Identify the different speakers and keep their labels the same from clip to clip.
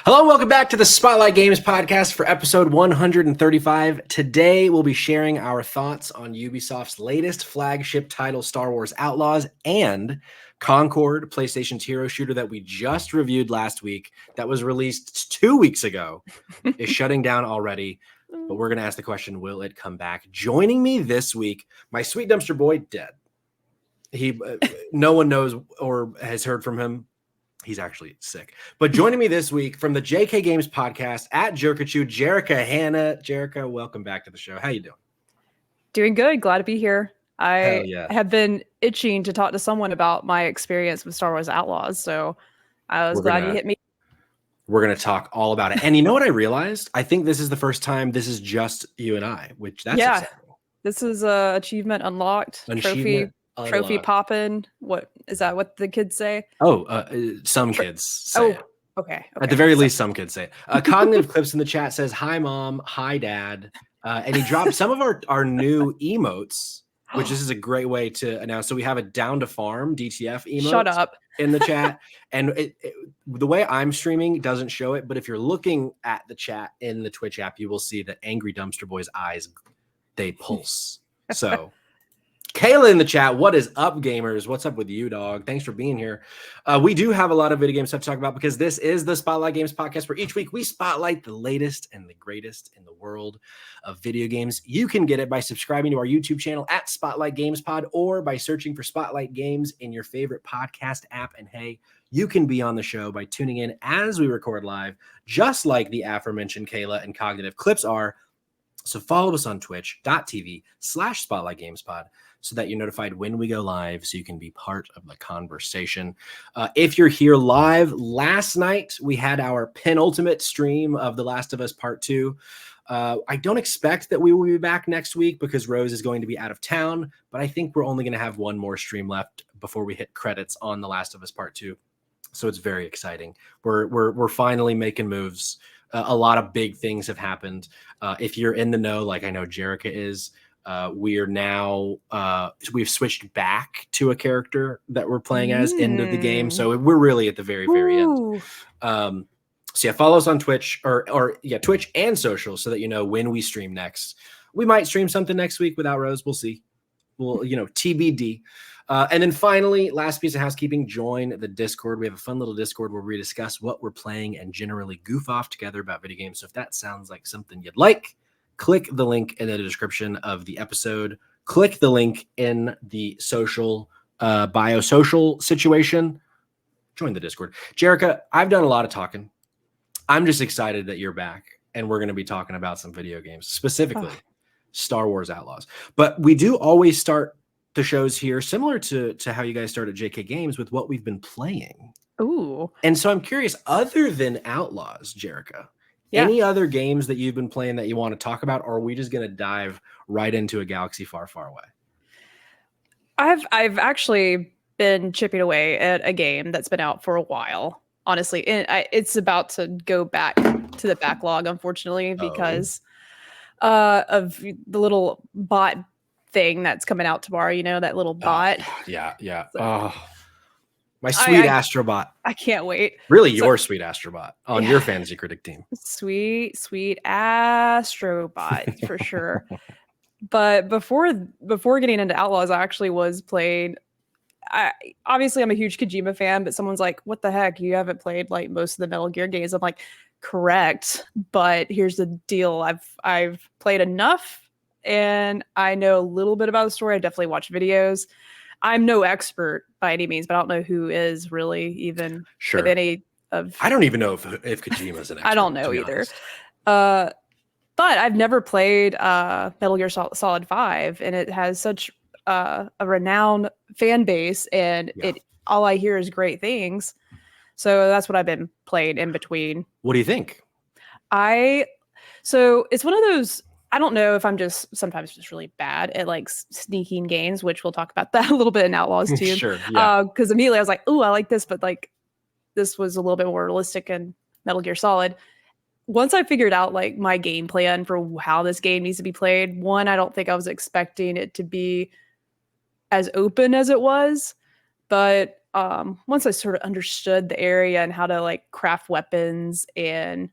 Speaker 1: Hello and welcome back to the Spotlight Games podcast for episode 135. Today we'll be sharing our thoughts on Ubisoft's latest flagship title, Star Wars Outlaws, and Concord, PlayStation's hero shooter that we just reviewed last week, that was released 2 weeks ago, is shutting down already. But we're going to ask the question, will it come back? Joining me this week, my sweet dumpster boy, Dead. No one knows or has heard from him. He's actually sick. But joining me this week from the JK Games podcast at Jerica Hannah. Jerica, welcome back to the show. How you doing?
Speaker 2: Doing good. Glad to be here. I
Speaker 1: yeah.
Speaker 2: have been itching to talk to someone about my experience with Star Wars Outlaws, so I was glad you hit me.
Speaker 1: We're going to talk all about it. And you know what I realized? I think this is the first time this is just you and I, which that's exciting.
Speaker 2: This is achievement unlocked. Trophy popping. What is that? What the kids say?
Speaker 1: Some kids say it.
Speaker 2: Okay.
Speaker 1: At the very least, some kids say it. Cognitive Clips in the chat says, "Hi, Mom. Hi, Dad." And he dropped some of our new emotes, which this is a great way to announce. So we have a Down to Farm DTF emote.
Speaker 2: Shut up.
Speaker 1: In the chat. And the way I'm streaming doesn't show it, but if you're looking at the chat in the Twitch app, you will see that Angry Dumpster Boy's eyes, they pulse. So Kayla in the chat, what is up, gamers? What's up with you, dog? Thanks for being here. We do have a lot of video game stuff to talk about because this is the Spotlight Games podcast where each week we spotlight the latest and the greatest in the world of video games. You can get it by subscribing to our YouTube channel at Spotlight Games Pod or by searching for Spotlight Games in your favorite podcast app. And hey, you can be on the show by tuning in as we record live, just like the aforementioned Kayla and Cognitive Clips are. So follow us on twitch.tv/Spotlight Games Pod so that you're notified when we go live so you can be part of the conversation. If you're here live, last night we had our penultimate stream of The Last of Us Part 2. I don't expect that we will be back next week because Rose is going to be out of town, but I think we're only going to have one more stream left before we hit credits on The Last of Us Part 2. So it's very exciting. We're finally making moves. A lot of big things have happened. If you're in the know, like I know Jerica is, we've switched back to a character that we're playing as end of the game. So we're really at the very, very end. So yeah, follow us on Twitch or Twitch and social so that you know when we stream next. We might stream something next week without Rose. We'll see. Well, TBD. And then finally, last piece of housekeeping, join the Discord. We have a fun little Discord where we discuss what we're playing and generally goof off together about video games. So if that sounds like something you'd like, click the link in the description of the episode. Click the link in the social biosocial situation. Join the Discord. Jerica, I've done a lot of talking. I'm just excited that you're back and we're going to be talking about some video games, specifically Star Wars Outlaws. But we do always start the shows here similar to how you guys started JK Games with what we've been playing.
Speaker 2: Ooh.
Speaker 1: And so I'm curious, other than Outlaws, Jerica, any other games that you've been playing that you want to talk about, or are we just going to dive right into a galaxy far, far away?
Speaker 2: I've actually been chipping away at a game that's been out for a while, honestly. And it's about to go back to the backlog, unfortunately, because of the little bot thing that's coming out tomorrow, that little bot.
Speaker 1: Yeah. So, my sweet Astrobot.
Speaker 2: I can't wait.
Speaker 1: Really, your sweet Astrobot on your fantasy critic team.
Speaker 2: Sweet Astrobot for sure. But before getting into Outlaws, I actually was playing. Obviously, I'm a huge Kojima fan, but someone's like, "What the heck? You haven't played like most of the Metal Gear games?" I'm like, "Correct, but here's the deal. I've played enough." And I know a little bit about the story. I definitely watch videos. I'm no expert by any means, but I don't know who is really even with any of. I
Speaker 1: don't even know if Kojima's an expert.
Speaker 2: I don't know either. But I've never played Metal Gear Solid 5, and it has such a renowned fan base, and all I hear is great things. So that's what I've been playing in between.
Speaker 1: What do you think?
Speaker 2: So it's one of those. I don't know if I'm sometimes just really bad at like sneaking games, which we'll talk about that a little bit in Outlaws too.
Speaker 1: Sure. Yeah.
Speaker 2: Because immediately I was like, "Ooh, I like this," but like this was a little bit more realistic in Metal Gear Solid. Once I figured out like my game plan for how this game needs to be played, I don't think I was expecting it to be as open as it was, but once I sort of understood the area and how to like craft weapons and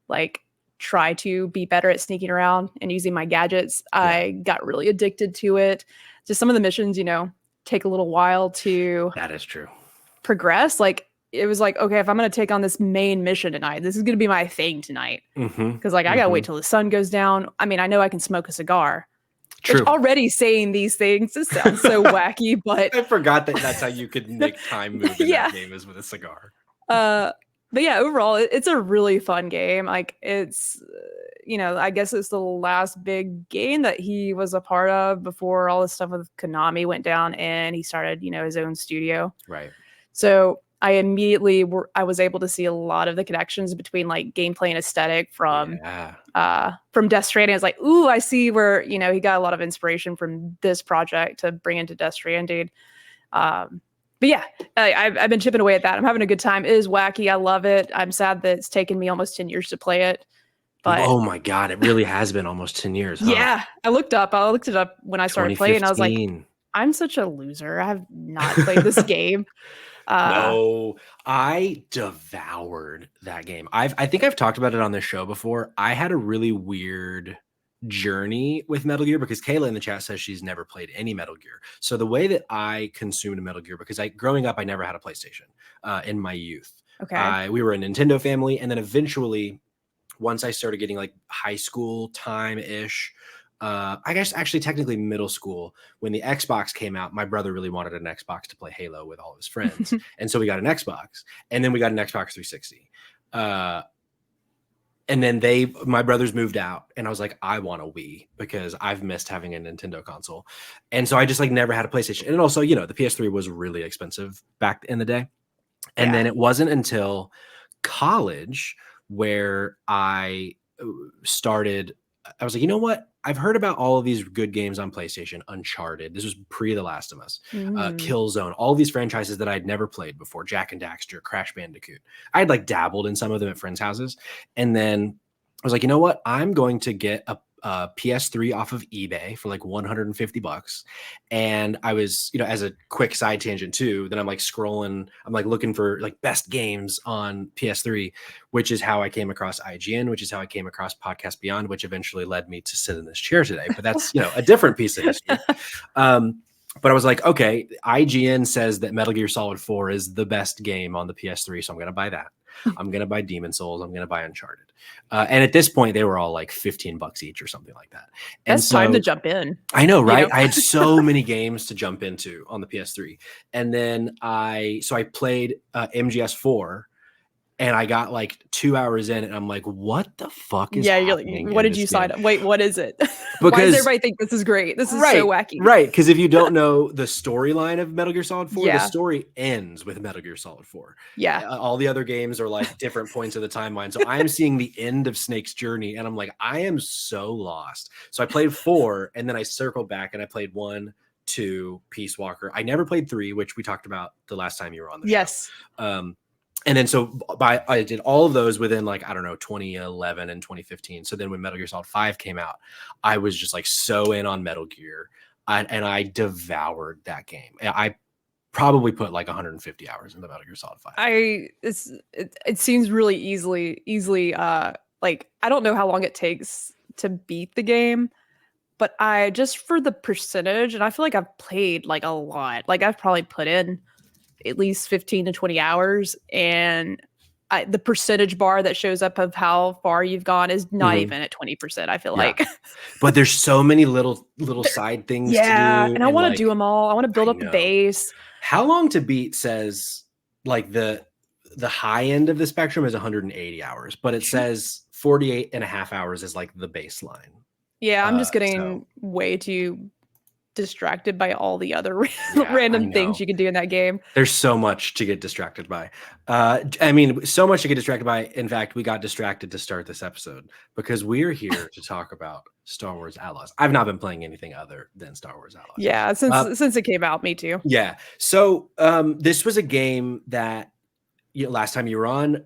Speaker 2: like try to be better at sneaking around and using my gadgets, I got really addicted to it. Just some of the missions, take a little while to
Speaker 1: That is true.
Speaker 2: progress. Like it was like, okay, if I'm going to take on this main mission tonight, this is going to be my thing tonight. Because like I got to wait till the sun goes down. I mean, I know I can smoke a cigar.
Speaker 1: True.
Speaker 2: Which already saying these things, it sounds so wacky, but
Speaker 1: I forgot that that's how you could make time move in that game, is with a cigar.
Speaker 2: But yeah, overall, it's a really fun game. Like it's, I guess it's the last big game that he was a part of before all this stuff with Konami went down and he started, his own studio.
Speaker 1: Right.
Speaker 2: So I immediately I was able to see a lot of the connections between like gameplay and aesthetic from Death Stranding. I was like, ooh, I see where, he got a lot of inspiration from this project to bring into Death Stranding. But yeah, I've been chipping away at that. I'm having a good time. It is wacky. I love it. I'm sad that it's taken me almost 10 years to play it. But
Speaker 1: oh my God, it really has been almost 10 years. Huh?
Speaker 2: Yeah, I looked it up when I started playing. And I was like, I'm such a loser. I have not played this game.
Speaker 1: No, I devoured that game. I think I've talked about it on this show before. I had a really weird journey with Metal Gear because Kayla in the chat says she's never played any Metal Gear. So the way that I consumed Metal Gear, because growing up, I never had a PlayStation in my youth.
Speaker 2: Okay.
Speaker 1: We were a Nintendo family. And then eventually, once I started getting like high school time-ish, I guess actually technically middle school, when the Xbox came out, my brother really wanted an Xbox to play Halo with all of his friends. And so we got an Xbox, and then we got an Xbox 360. And then my brothers moved out, and I was like, I want a Wii because I've missed having a Nintendo console. And so I just like never had a PlayStation. And also, the PS3 was really expensive back in the day. And then it wasn't until college where I started, I was like, you know what? I've heard about all of these good games on PlayStation. Uncharted. This was pre The Last of Us. Killzone. All these franchises that I'd never played before. Jak and Daxter, Crash Bandicoot. I had like dabbled in some of them at friends' houses. And then I was like, you know what? I'm going to get a PS3 off of eBay for like $150. And I was, as a quick side tangent too, then I'm like scrolling, I'm like looking for like best games on PS3, which is how I came across IGN, which is how I came across Podcast Beyond, which eventually led me to sit in this chair today. But that's, a different piece of history. But I was like, okay, IGN says that Metal Gear Solid 4 is the best game on the PS3. So I'm going to buy that. I'm going to buy Demon Souls. I'm going to buy Uncharted. And at this point, they were all like $15 each or something like that. And
Speaker 2: that's time to jump in.
Speaker 1: I know, right? I had so many games to jump into on the PS3. And then I played MGS4. And I got like 2 hours in, and I'm like, "What the fuck is happening?"
Speaker 2: You're like, what did you sign up? Wait, what is it?
Speaker 1: Because
Speaker 2: why does everybody think this is great? This is so wacky,
Speaker 1: right? Because if you don't know the storyline of Metal Gear Solid 4, the story ends with Metal Gear Solid 4.
Speaker 2: Yeah,
Speaker 1: all the other games are like different points of the timeline. So I am seeing the end of Snake's journey, and I'm like, I am so lost. So I played 4, and then I circled back, and I played 1, 2, Peace Walker. I never played 3, which we talked about the last time you were on the show. And then so I did all of those within like, I don't know, 2011 and 2015. So then when Metal Gear Solid 5 came out, I was just like so in on Metal Gear, and I devoured that game. I probably put like 150 hours into Metal Gear Solid 5.
Speaker 2: It seems really easily like I don't know how long it takes to beat the game, but I just for the percentage, and I feel like I've played like a lot. Like I've probably put in at least 15 to 20 hours, and the percentage bar that shows up of how far you've gone is not even at 20%. I feel like,
Speaker 1: but there's so many little side things to do,
Speaker 2: and I want to do them all. I want to build up the base.
Speaker 1: How long to beat says like the high end of the spectrum is 180 hours, but it says 48 and a half hours is like the baseline.
Speaker 2: Yeah, I'm just getting way too distracted by all the other random things you can do in that game.
Speaker 1: There's so much to get distracted by. I mean, so much to get distracted by. In fact, we got distracted to start this episode because we're here to talk about Star Wars Outlaws. I've not been playing anything other than Star Wars Outlaws.
Speaker 2: Yeah, since it came out, me too.
Speaker 1: Yeah. So this was a game that last time you were on,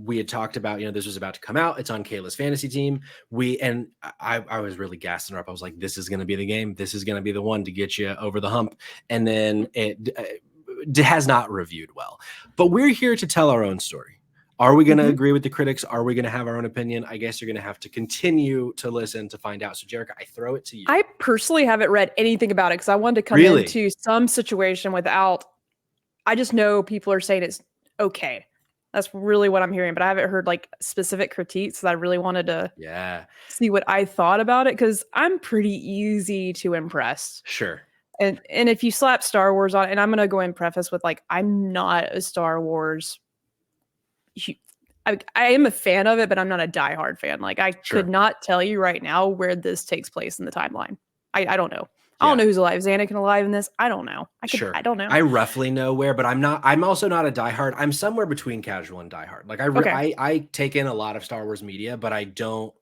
Speaker 1: we had talked about, this was about to come out. It's on Kayla's fantasy team. I was really gassing her up. I was like, this is going to be the game. This is going to be the one to get you over the hump. And then has not reviewed well. But we're here to tell our own story. Are we going to agree with the critics? Are we going to have our own opinion? I guess you're going to have to continue to listen to find out. So, Jerica, I throw it to you.
Speaker 2: I personally haven't read anything about it because I wanted to come into some situation without. I just know people are saying it's okay. That's really what I'm hearing, but I haven't heard like specific critiques. So I really wanted to see what I thought about it because I'm pretty easy to impress.
Speaker 1: Sure.
Speaker 2: And if you slap Star Wars on, and I'm going to go and preface with like, I'm not a Star Wars. I am a fan of it, but I'm not a diehard fan. Like I could not tell you right now where this takes place in the timeline. I don't know. I don't know who's alive. Is Anakin alive in this? I don't know. I don't know.
Speaker 1: I roughly know where, but I'm also not a diehard. I'm somewhere between casual and diehard. Like I take in a lot of Star Wars media, but I don't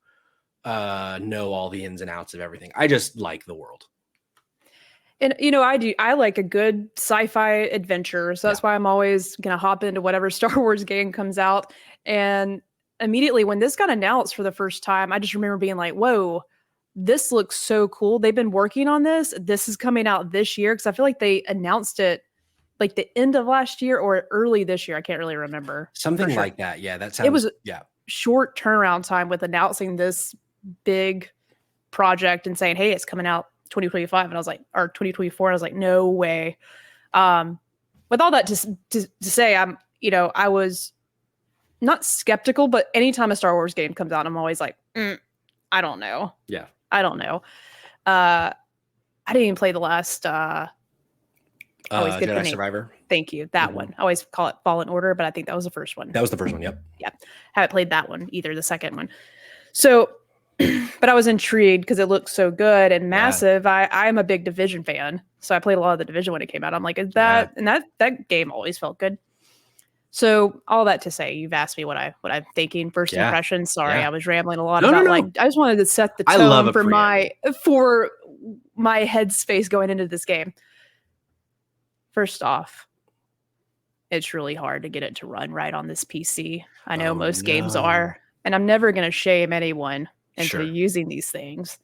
Speaker 1: know all the ins and outs of everything. I just like the world.
Speaker 2: And, you know, I like a good sci-fi adventure. So that's why I'm always going to hop into whatever Star Wars game comes out. And immediately when this got announced for the first time, I just remember being like, whoa, this looks so cool. They've been working on this. This is coming out this year. Cause I feel like they announced it like the end of last year or early this year. I can't really remember.
Speaker 1: Something like that. Yeah. That sounds,
Speaker 2: it was short turnaround time with announcing this big project and saying, hey, it's coming out 2025. And I was like, or 2024. And I was like, no way. With all that to say, I was not skeptical, but anytime a Star Wars game comes out, I'm always like, I don't know.
Speaker 1: Yeah.
Speaker 2: I don't know. I didn't even play the last
Speaker 1: Jedi Survivor.
Speaker 2: Thank you. That one. I always call it Fallen Order, but I think that was the first one.
Speaker 1: That was the first one. Yep.
Speaker 2: Yeah. Haven't played that one either, the second one. So, but I was intrigued because it looked so good and massive. I'm a big Division fan. So I played a lot of the Division when it came out. I'm like, and that game always felt good. So all that to say, you've asked me what I'm thinking. First impressions. Sorry, I was rambling a lot about like I just wanted to set the tone for my headspace going into this game. First off, it's really hard to get it to run right on this PC. I know most games are, and I'm never going to shame anyone into using these things.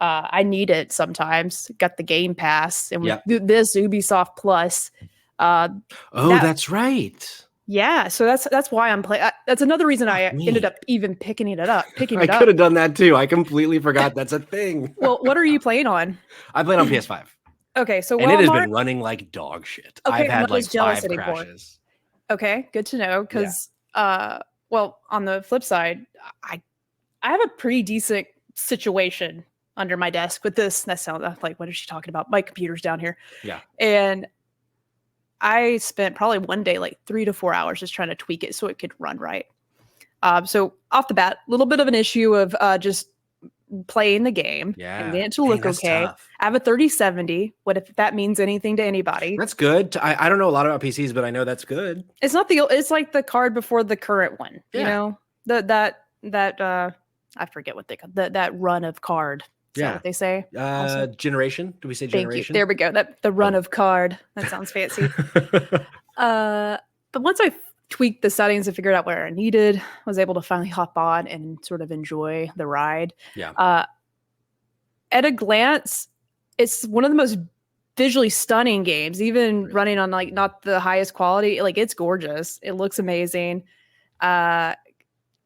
Speaker 2: I need it sometimes. Got the Game Pass, and with this Ubisoft Plus.
Speaker 1: That's right.
Speaker 2: Yeah, so that's why I'm playing. That's another reason I ended up even picking it up.
Speaker 1: I could have done that too. I completely forgot that's a thing.
Speaker 2: Well, what are you playing on?
Speaker 1: I played on PS5.
Speaker 2: Okay, so
Speaker 1: and it has been running like dog shit.
Speaker 2: Okay,
Speaker 1: I've had like 5 crashes.
Speaker 2: Okay, good to know. Because, well, on the flip side, I have a pretty decent situation under my desk with this. That sounds like, what is she talking about? My computer's down here.
Speaker 1: Yeah,
Speaker 2: and I spent probably one day, like 3 to 4 hours just trying to tweak it so it could run right. So off the bat, a little bit of an issue of just playing the game and getting it to look okay. Tough. I have a 3070. What if that means anything to anybody?
Speaker 1: That's good. I don't know a lot about PCs, but I know that's good.
Speaker 2: It's like the card before the current one. Yeah. You know, that I forget what they call that run of card. Is that what they say?
Speaker 1: Generation? Do we say generation?
Speaker 2: Thank you. There we go. The run of card. That sounds fancy. But once I tweaked the settings and figured out where I needed, I was able to finally hop on and sort of enjoy the ride.
Speaker 1: Yeah.
Speaker 2: At a glance, it's one of the most visually stunning games, even running on like not the highest quality. Like it's gorgeous. It looks amazing.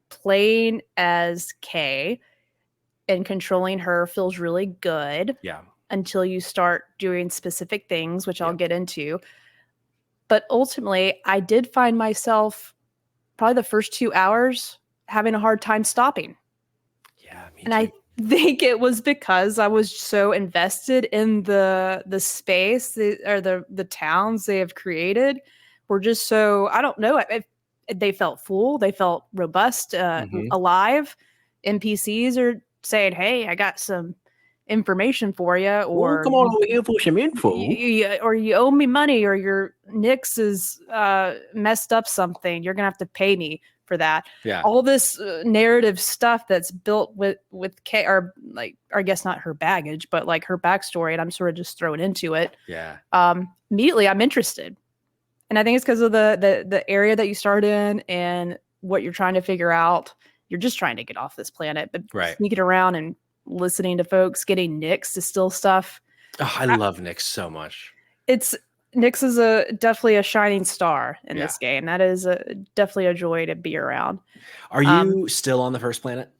Speaker 2: Playing as Kay and controlling her feels really good.
Speaker 1: Yeah.
Speaker 2: Until you start doing specific things, which I'll get into. But ultimately, I did find myself probably the first 2 hours having a hard time stopping.
Speaker 1: Yeah, me too.
Speaker 2: And I think it was because I was so invested in the space or the towns they have created. Were just so, I don't know, they felt full, they felt robust, alive. NPCs are saying, hey, I got some information for you, or
Speaker 1: come on over here for some info,
Speaker 2: or you owe me money, or your Nix is messed up something, you're gonna have to pay me for that.
Speaker 1: Yeah, all
Speaker 2: this narrative stuff that's built with Kay, or like, I guess not her baggage, but like her backstory, and I'm sort of just thrown into it.
Speaker 1: Yeah.
Speaker 2: Immediately I'm interested, and I think it's because of the area that you start in and what you're trying to figure out. You're just trying to get off this planet, but sneaking around and listening to folks, getting Nix to steal stuff.
Speaker 1: Oh, I love Nix so much.
Speaker 2: It's Nyx is definitely a shining star in
Speaker 1: Yeah.
Speaker 2: this game. That is definitely a joy to be around.
Speaker 1: Are you still on the first planet?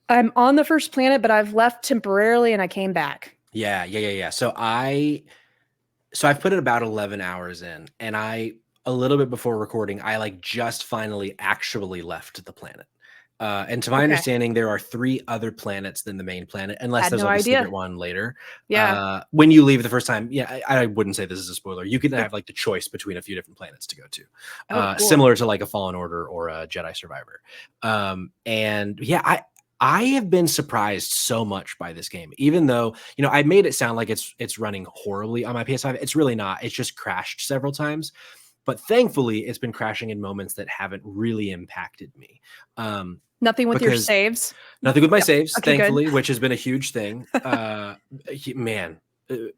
Speaker 2: I'm on the first planet, but I've left temporarily and I came back.
Speaker 1: Yeah. So I've put it about 11 hours in, and a little bit before recording, I like just finally actually left the planet. And to my understanding, there are 3 other planets than the main planet, unless there's like a secret one later.
Speaker 2: Yeah.
Speaker 1: When you leave the first time, I wouldn't say this is a spoiler. You can have like the choice between a few different planets to go to,
Speaker 2: cool.
Speaker 1: similar to like a Fallen Order or a Jedi Survivor. And yeah, I have been surprised so much by this game, even though, I made it sound like it's running horribly on my PS5. It's really not. It's just crashed several times, but thankfully it's been crashing in moments that haven't really impacted me.
Speaker 2: Nothing with your saves?
Speaker 1: Nothing with my saves,
Speaker 2: okay,
Speaker 1: thankfully,
Speaker 2: good.
Speaker 1: which has been a huge thing. Man,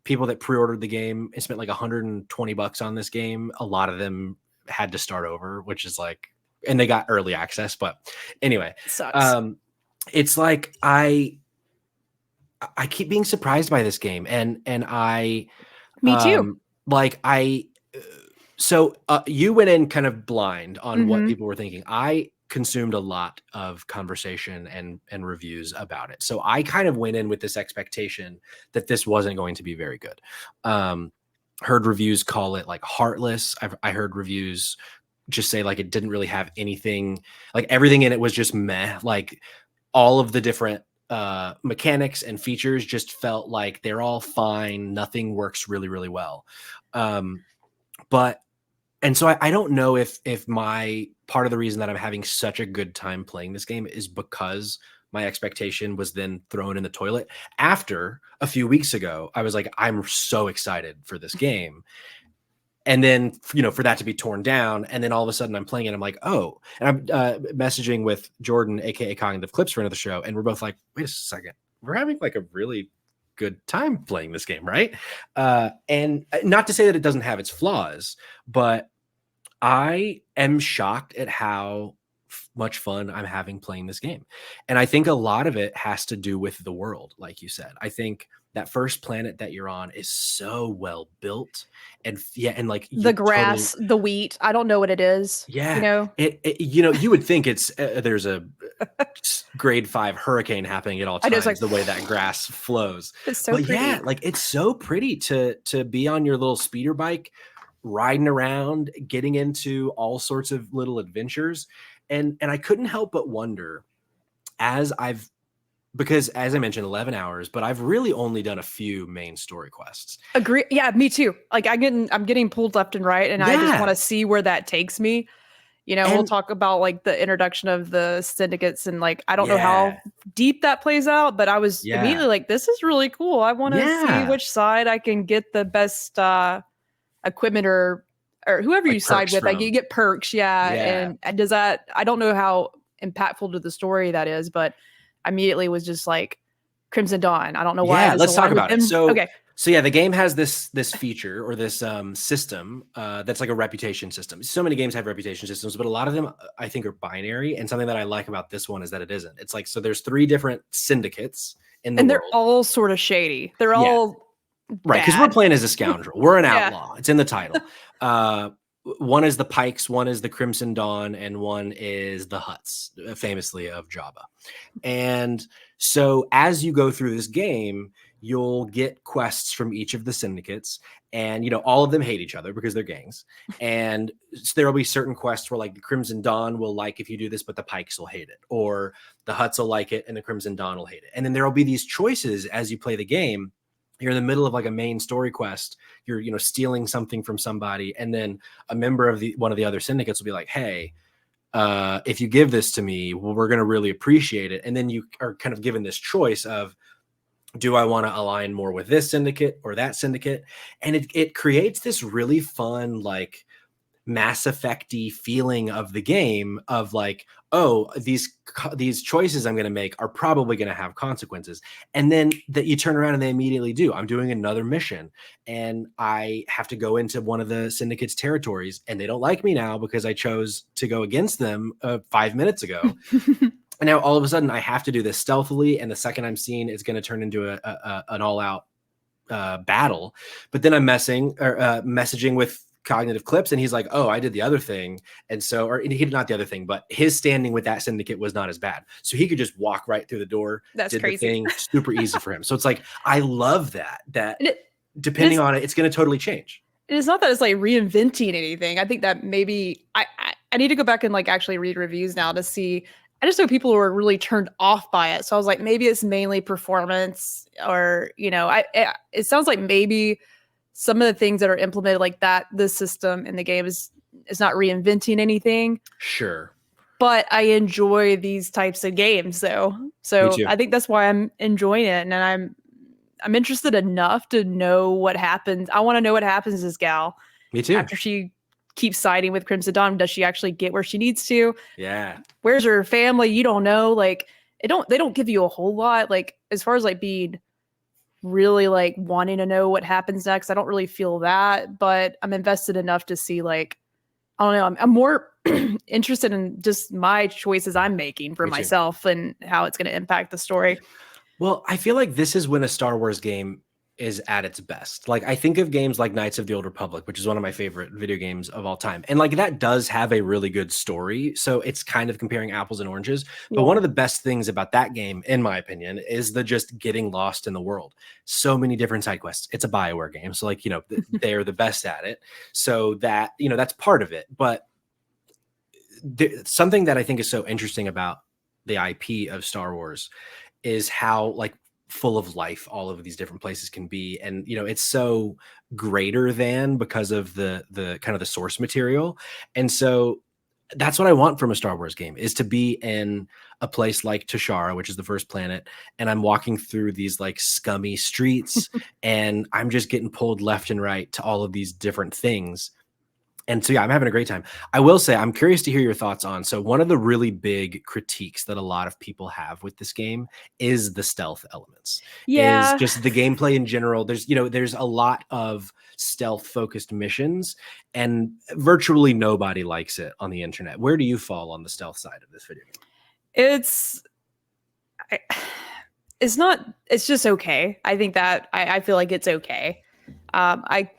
Speaker 1: people that pre-ordered the game and spent like $120 on this game, a lot of them had to start over, which is like, and they got early access. But anyway,
Speaker 2: sucks.
Speaker 1: It's like I keep being surprised by this game, and
Speaker 2: me too.
Speaker 1: So you went in kind of blind on what people were thinking. I consumed a lot of conversation and reviews about it, so I kind of went in with this expectation that this wasn't going to be very good. Heard reviews call it like heartless. I heard reviews just say like it didn't really have anything, like everything in it was just meh. Like all of the different mechanics and features just felt like they're all fine. Nothing works really, really well. And so I don't know if my part of the reason that I'm having such a good time playing this game is because my expectation was then thrown in the toilet. After a few weeks ago, I was like, I'm so excited for this game. And then, for that to be torn down, and then all of a sudden I'm playing it, I'm like, oh, and I'm messaging with Jordan, aka Cognitive Clips, friend of the show, and we're both like, wait a second, we're having like a really good time playing this game, right? And not to say that it doesn't have its flaws, but I am shocked at how much fun I'm having playing this game. And I think a lot of it has to do with the world, like you said. I think that first planet that you're on is so well built, and like
Speaker 2: the grass, the wheat. I don't know what it is.
Speaker 1: Yeah, you would think it's there's a grade 5 hurricane happening at all times. Like, the way that grass flows,
Speaker 2: it's so pretty.
Speaker 1: Yeah, like it's so pretty to be on your little speeder bike, riding around, getting into all sorts of little adventures, and I couldn't help but wonder because as I mentioned, 11 hours, but I've really only done a few main story quests.
Speaker 2: Agree. Yeah, me too. Like I'm getting pulled left and right, and I just want to see where that takes me. We'll talk about like the introduction of the syndicates, and like I don't know how deep that plays out, but I was immediately like, this is really cool. I want to see which side I can get the best equipment or whoever like you side with. Like you get perks, and does that? I don't know how impactful to the story that is, but immediately was just like Crimson Dawn. I don't know why.
Speaker 1: Let's talk about it. So the game has this feature or this system that's like a reputation system. So many games have reputation systems, but a lot of them I think are binary. And something that I like about this one is that it isn't. It's like, so there's 3 different syndicates in the world.
Speaker 2: They're all sort of shady. They're all
Speaker 1: right, because we're playing as a scoundrel. We're an outlaw. It's in the title. One is the Pikes, one is the Crimson Dawn, and one is the Hutts, famously of Jabba. And so as you go through this game, you'll get quests from each of the syndicates, and all of them hate each other because they're gangs. And so there will be certain quests where like the Crimson Dawn will like if you do this, but the Pikes will hate it, or the Hutts will like it and the Crimson Dawn will hate it. And then there will be these choices as you play the game. You're in the middle of like a main story quest. You're stealing something from somebody, and then a member of one of the other syndicates will be like, hey, if you give this to me, well, we're going to really appreciate it. And then you are kind of given this choice of, do I want to align more with this syndicate or that syndicate? And it creates this really fun, like Mass Effect-y feeling of the game of like, oh, these choices I'm going to make are probably going to have consequences. And then that you turn around and they immediately do. I'm doing another mission and I have to go into one of the syndicate's territories, and they don't like me now because I chose to go against them 5 minutes ago. And now all of a sudden I have to do this stealthily. And the second I'm seen, it's going to turn into an all-out battle, but then I'm messaging with cognitive clips, and he's like, oh, I did the other thing, and so, or he did not the other thing, but his standing with that syndicate was not as bad, so he could just walk right through the door.
Speaker 2: That's
Speaker 1: did
Speaker 2: crazy.
Speaker 1: the thing super easy for him. So it's like, I love that
Speaker 2: it
Speaker 1: depending on it, it's going to totally change.
Speaker 2: It's not that it's like reinventing anything. I think that maybe I need to go back and like actually read reviews now to see. I just know people were really turned off by it. So I was like, maybe it's mainly performance, or, you know, it sounds like maybe some of the things that are implemented like that, the system in the game is not reinventing anything.
Speaker 1: Sure.
Speaker 2: But I enjoy these types of games though. So I think that's why I'm enjoying it. And I'm interested enough to know what happens. I want to know what happens to this gal.
Speaker 1: Me too.
Speaker 2: After she keeps siding with Crimson Dawn, does she actually get where she needs to?
Speaker 1: Yeah.
Speaker 2: Where's her family? You don't know. Like, they don't give you a whole lot. Like, as far as like being really like wanting to know what happens next, I don't really feel that, but I'm invested enough to see, like, I don't know. I'm more interested in just my choices I'm making for myself and how it's going to impact the story.
Speaker 1: Well, I feel like this is when a Star Wars game is at its best. Like, I think of games like Knights of the Old Republic, which is one of my favorite video games of all time. And like, that does have a really good story. So it's kind of comparing apples and oranges. But one of the best things about that game, in my opinion, is the just getting lost in the world. So many different side quests. It's a BioWare game. So like, you know, they're the best at it. So that, you know, that's part of it. But something that I think is so interesting about the IP of Star Wars is how like full of life all of these different places can be. And, you know, it's so greater than because of the kind of the source material. And so that's what I want from a Star Wars game, is to be in a place like Tashara, which is the first planet. And I'm walking through these like scummy streets and I'm just getting pulled left and right to all of these different things. And so, yeah, I'm having a great time. I will say, I'm curious to hear your thoughts on. So one of the really big critiques that a lot of people have with this game is the stealth elements.
Speaker 2: Yeah.
Speaker 1: Is just the gameplay in general. There's, you know, there's a lot of stealth focused missions and virtually nobody likes it on the internet. Where do you fall on the stealth side of this video game?
Speaker 2: It's just okay. I think that I feel like it's okay. I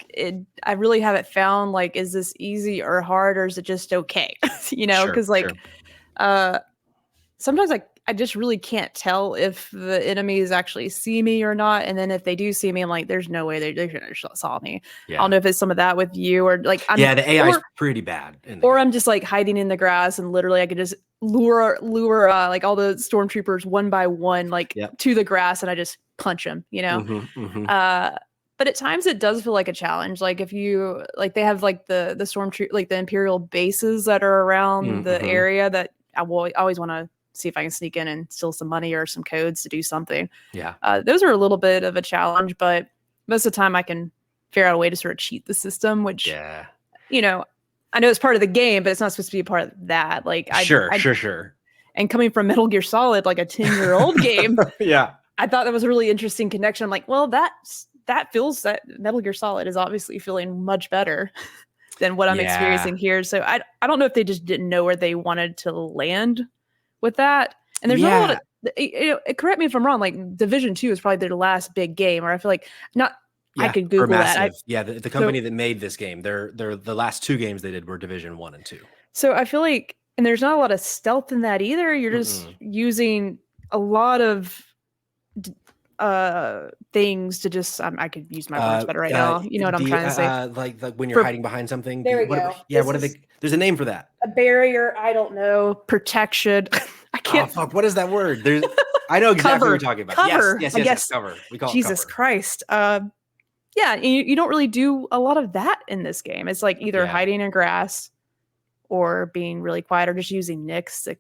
Speaker 2: really haven't found, like, is this easy or hard, or is it just okay? You know, because sometimes I just really can't tell if the enemies actually see me or not. And then if they do see me, I'm like, there's no way they saw me. I don't know if it's some of that with you, or like,
Speaker 1: the AI is pretty bad.
Speaker 2: I'm just like hiding in the grass and literally I could just lure like all the stormtroopers one by one, like to the grass, and I just punch them, you know? But at times it does feel like a challenge. Like, if you like, they have like the stormtroop, like the Imperial bases that are around the area that I always want to see if I can sneak in and steal some money or some codes to do something.
Speaker 1: Yeah.
Speaker 2: Those are a little bit of a challenge, but most of the time I can figure out a way to sort of cheat the system, which, you know, I know it's part of the game, but it's not supposed to be a part of that. Like,
Speaker 1: sure.
Speaker 2: And coming from Metal Gear Solid, like a 10-year-old game, I thought that was a really interesting connection. I'm like, well, that Metal Gear Solid is obviously feeling much better than what I'm experiencing here. So I don't know if they just didn't know where they wanted to land with that. And there's not a lot of, correct me if I'm wrong, like Division 2 is probably their last big game, or I feel like I could Google that.
Speaker 1: The company that made this game, they're the last two games they did were Division 1 and 2.
Speaker 2: So I feel like, and there's not a lot of stealth in that either. You're just using a lot of things to just I could use my words better right now. You know what I'm trying to say?
Speaker 1: Like when you're hiding behind something.
Speaker 2: There we go.
Speaker 1: There's a name for that.
Speaker 2: A barrier. I don't know. Protection. I can't.
Speaker 1: Oh, fuck. What is that word? I know exactly what you're talking about.
Speaker 2: Cover.
Speaker 1: Yes. Cover. We call
Speaker 2: Jesus
Speaker 1: it cover.
Speaker 2: Christ. Yeah. You don't really do a lot of that in this game. It's like either hiding in grass or being really quiet, or just using Nyx to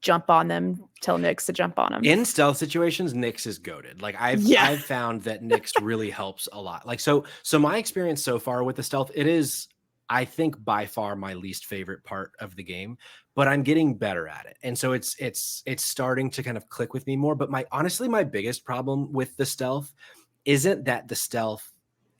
Speaker 2: jump on them, tell Nyx to jump on them.
Speaker 1: In stealth situations, Nyx is goated. Like I've found that Nyx really helps a lot. Like so my experience so far with the stealth, it is, I think, by far my least favorite part of the game, but I'm getting better at it. And so it's starting to kind of click with me more. But honestly, my biggest problem with the stealth isn't that the stealth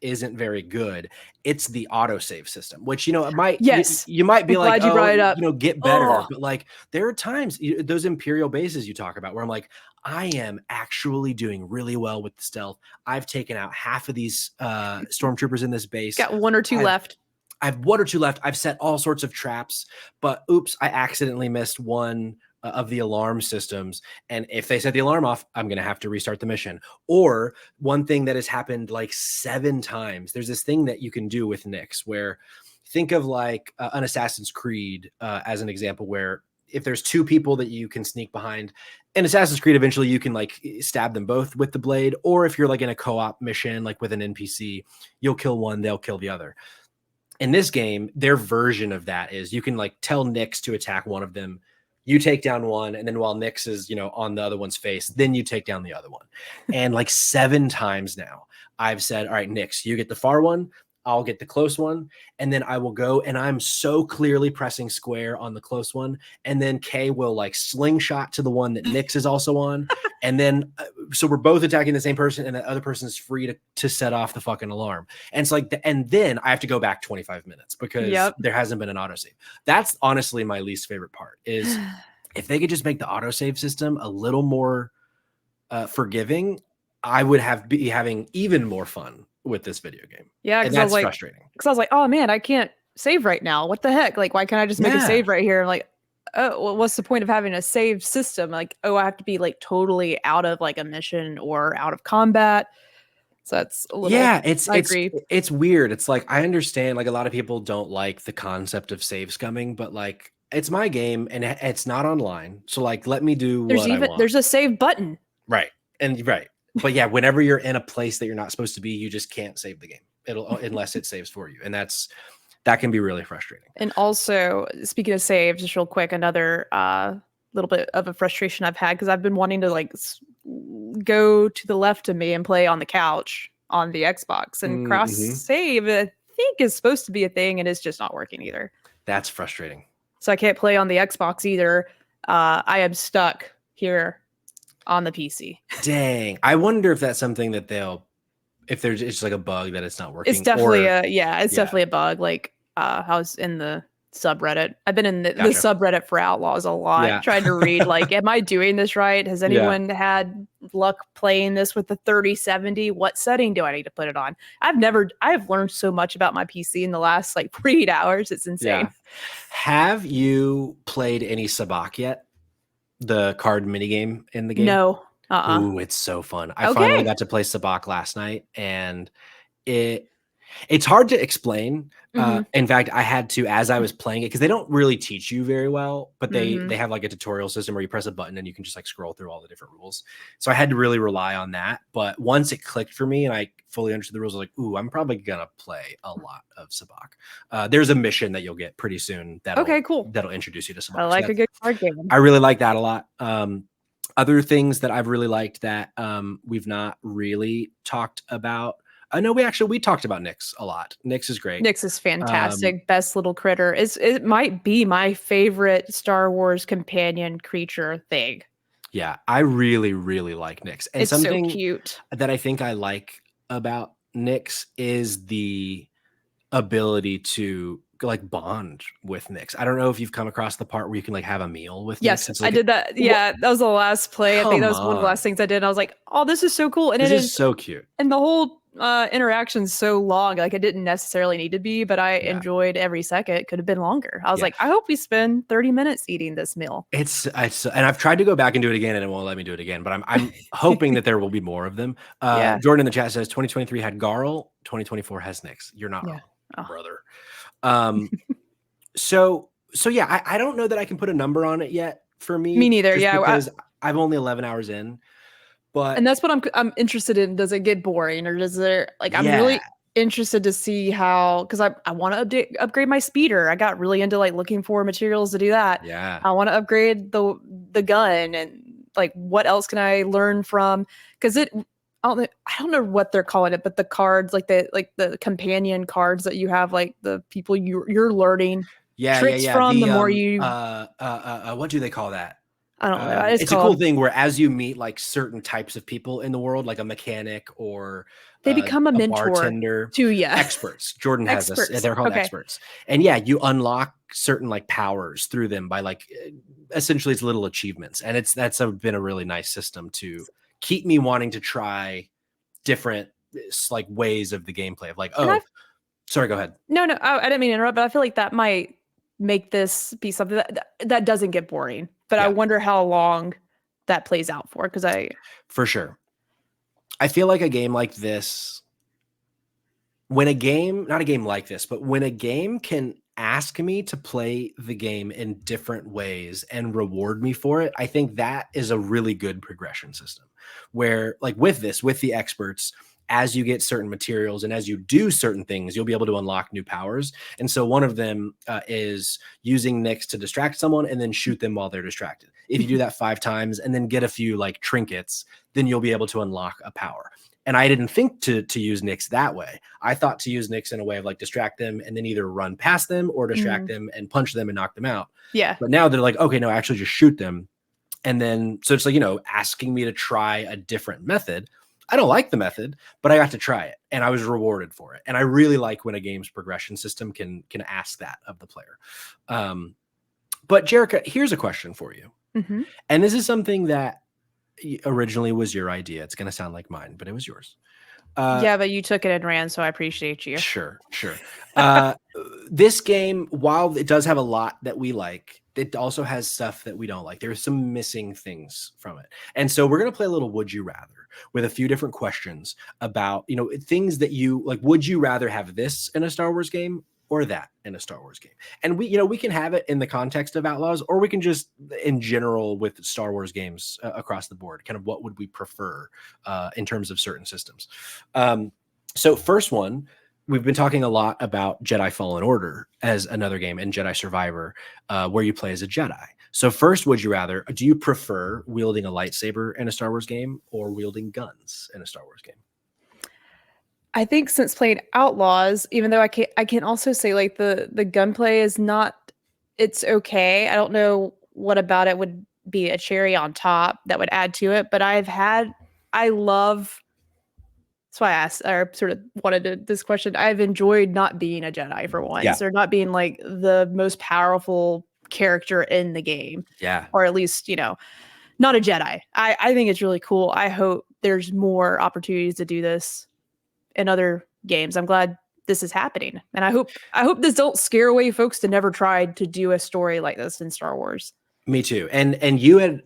Speaker 1: isn't very good. It's the autosave system, which, you know, it might,
Speaker 2: Yes.
Speaker 1: you might be
Speaker 2: I'm
Speaker 1: like,
Speaker 2: glad you
Speaker 1: oh,
Speaker 2: brought it up.
Speaker 1: you know, get better.
Speaker 2: Oh.
Speaker 1: But like, there are times, those Imperial bases you talk about where I'm like, I am actually doing really well with the stealth. I've taken out half of these stormtroopers in this base.
Speaker 2: Got 1 or 2 left.
Speaker 1: I have 1 or 2 left. I've set all sorts of traps, but oops, I accidentally missed one of the alarm systems. And if they set the alarm off, I'm going to have to restart the mission. Or one thing that has happened like 7 times, there's this thing that you can do with Nyx where, think of like an Assassin's Creed as an example, where if there's 2 people that you can sneak behind in Assassin's Creed, eventually you can like stab them both with the blade. Or if you're like in a co-op mission, like with an NPC, you'll kill one, they'll kill the other. In this game, their version of that is you can like tell Nyx to attack one of them. You take down one, and then while Nyx is, you know, on the other one's face, then you take down the other one. And like 7 times now, I've said, all right, Nyx, you get the far one, I'll get the close one, and then I will go, and I'm so clearly pressing square on the close one, and then Kay will like slingshot to the one that Nyx is also on, and then so we're both attacking the same person, and the other person is free to set off the fucking alarm. And it's like, and then I have to go back 25 minutes because there hasn't been an autosave. That's honestly my least favorite part, is if they could just make the autosave system a little more forgiving, I would be having even more fun with this video game.
Speaker 2: Yeah,
Speaker 1: and that's frustrating.
Speaker 2: Because I was like, oh man, I can't save right now. What the heck? Like, why can't I just make a save right here? I'm like, oh, well, what's the point of having a save system? Like, oh, I have to be like totally out of like a mission or out of combat. So that's a little,
Speaker 1: it's weird. It's like, I understand like a lot of people don't like the concept of save scumming, but like, it's my game and it's not online. So like, let me do what I want.
Speaker 2: There's a save button.
Speaker 1: Right. And but yeah, whenever you're in a place that you're not supposed to be, you just can't save the game. Unless it saves for you. And that can be really frustrating.
Speaker 2: And also, speaking of saves, just real quick, another little bit of a frustration I've had, because I've been wanting to like go to the left of me and play on the couch on the Xbox, and cross save, I think, is supposed to be a thing, and it's just not working either. That's
Speaker 1: frustrating.
Speaker 2: So I can't play on the Xbox either. I am stuck here on the PC.
Speaker 1: Dang. I wonder if that's something that if there's it's like a bug that it's not working.
Speaker 2: It's definitely definitely a bug. Like I was in the subreddit. I've been in the subreddit for Outlaws a lot, trying to read like, am I doing this right? Has anyone had luck playing this with the 3070? What setting do I need to put it on? I've learned so much about my PC in the last like 48 hours. It's insane.
Speaker 1: Yeah. Have you played any Sabacc yet? The card minigame in the game?
Speaker 2: No.
Speaker 1: Ooh, it's so fun. I finally got to play Sabacc last night, and it's hard to explain. In fact, I had to, as I was playing it, because they don't really teach you very well, but they have like a tutorial system where you press a button and you can just like scroll through all the different rules. So I had to really rely on that. But once it clicked for me and I fully understood the rules, I was like, ooh, I'm probably gonna play a lot of Sabacc. There's a mission that you'll get pretty soon that'll introduce you to Sabacc.
Speaker 2: I like a good card game.
Speaker 1: I really like that a lot. Other things that I've really liked that we've not really talked about. I know we talked about Nyx a lot. Nyx is great.
Speaker 2: Nyx is fantastic. Best little critter. It might be my favorite Star Wars companion creature thing.
Speaker 1: Yeah, I really, really like Nyx. And
Speaker 2: it's
Speaker 1: something
Speaker 2: so cute
Speaker 1: that I think I like about Nyx is the ability to like bond with Nyx. I don't know if you've come across the part where you can like have a meal with Nyx.
Speaker 2: Yes, I did that. Yeah, that was the last play. I think that was one of the last things I did. And I was like, oh, this is so cool. And it is
Speaker 1: so cute.
Speaker 2: And the whole interaction's so long. Like, it didn't necessarily need to be, but I enjoyed every second. It could have been longer. I was like, I hope we spend 30 minutes eating this meal.
Speaker 1: It's and I've tried to go back and do it again, and it won't let me do it again. But I'm hoping that there will be more of them. Jordan in the chat says 2023 had Garl, 2024 has Nyx. You're not wrong, brother. So yeah, I don't know that I can put a number on it yet for me.
Speaker 2: Me neither.
Speaker 1: Because I'm only 11 hours in.
Speaker 2: And that's what I'm interested in. Does it get boring, or does there like I'm really interested to see how, because I want to upgrade my speeder. I got really into like looking for materials to do that.
Speaker 1: Yeah,
Speaker 2: I want to upgrade the gun, and like what else can I learn from? Because I don't know what they're calling it, but the cards, like the companion cards that you have, like the people you're learning tricks from. The more you
Speaker 1: what do they call that?
Speaker 2: I don't know. It's
Speaker 1: It's a cool
Speaker 2: called.
Speaker 1: thing where as you meet like certain types of people in the world, like a mechanic or
Speaker 2: They become a
Speaker 1: a
Speaker 2: mentor
Speaker 1: bartender,
Speaker 2: to yeah.
Speaker 1: experts. Jordan has this.
Speaker 2: Experts.
Speaker 1: They're called
Speaker 2: Okay.
Speaker 1: experts. And yeah, you unlock certain like powers through them by like essentially it's little achievements. And been a really nice system to keep me wanting to try different like ways of the gameplay of like,
Speaker 2: And
Speaker 1: oh, sorry, go ahead.
Speaker 2: no, I didn't mean to interrupt, but I feel like that might make this be something that doesn't get boring. But I
Speaker 1: Yeah.
Speaker 2: wonder how long that plays out for, because
Speaker 1: For sure. I feel like a game like this, when a game, not a game like this, but when a game can ask me to play the game in different ways and reward me for it, I think that is a really good progression system. Where, like with this, with the experts, as you get certain materials and as you do certain things, you'll be able to unlock new powers. And so one of them is using Nyx to distract someone and then shoot them while they're distracted. If you do that 5 times and then get a few like trinkets, then you'll be able to unlock a power. And I didn't think to use Nyx that way. I thought to use Nyx in a way of like distract them and then either run past them or distract them and punch them and knock them out.
Speaker 2: yeah.
Speaker 1: But now they're like, okay, no, actually just shoot them. And then, so it's like, asking me to try a different method. I don't like the method, but I got to try it and I was rewarded for it. And I really like when a game's progression system can ask that of the player. But Jerica, here's a question for you.
Speaker 2: Mm-hmm.
Speaker 1: And this is something that originally was your idea. It's going to sound like mine, but it was yours.
Speaker 2: Yeah, but you took it and ran, so I appreciate you.
Speaker 1: Sure. This game, while it does have a lot that we like, it also has stuff that we don't like. There's some missing things from it. And so we're going to play a little Would You Rather with a few different questions about, things that you like. Would you rather have this in a Star Wars game or that in a Star Wars game? And we can have it in the context of Outlaws, or we can just in general with Star Wars games across the board, kind of what would we prefer in terms of certain systems. So first one, we've been talking a lot about Jedi Fallen Order as another game and Jedi Survivor, where you play as a Jedi. So first, would you rather, do you prefer wielding a lightsaber in a Star Wars game or wielding guns in a Star Wars game?
Speaker 2: I think since playing Outlaws, even though I can also say like the gunplay is not, it's okay. I don't know what about it would be a cherry on top that would add to it, but I love, that's why I asked or sort of wanted this question. I've enjoyed not being a Jedi for once, or not being like the most powerful character in the game.
Speaker 1: Yeah.
Speaker 2: Or at least, not a Jedi. I think it's really cool. I hope there's more opportunities to do this in other games. I'm glad this is happening. And I hope this don't scare away folks that never tried to do a story like this in Star Wars.
Speaker 1: Me too. And you had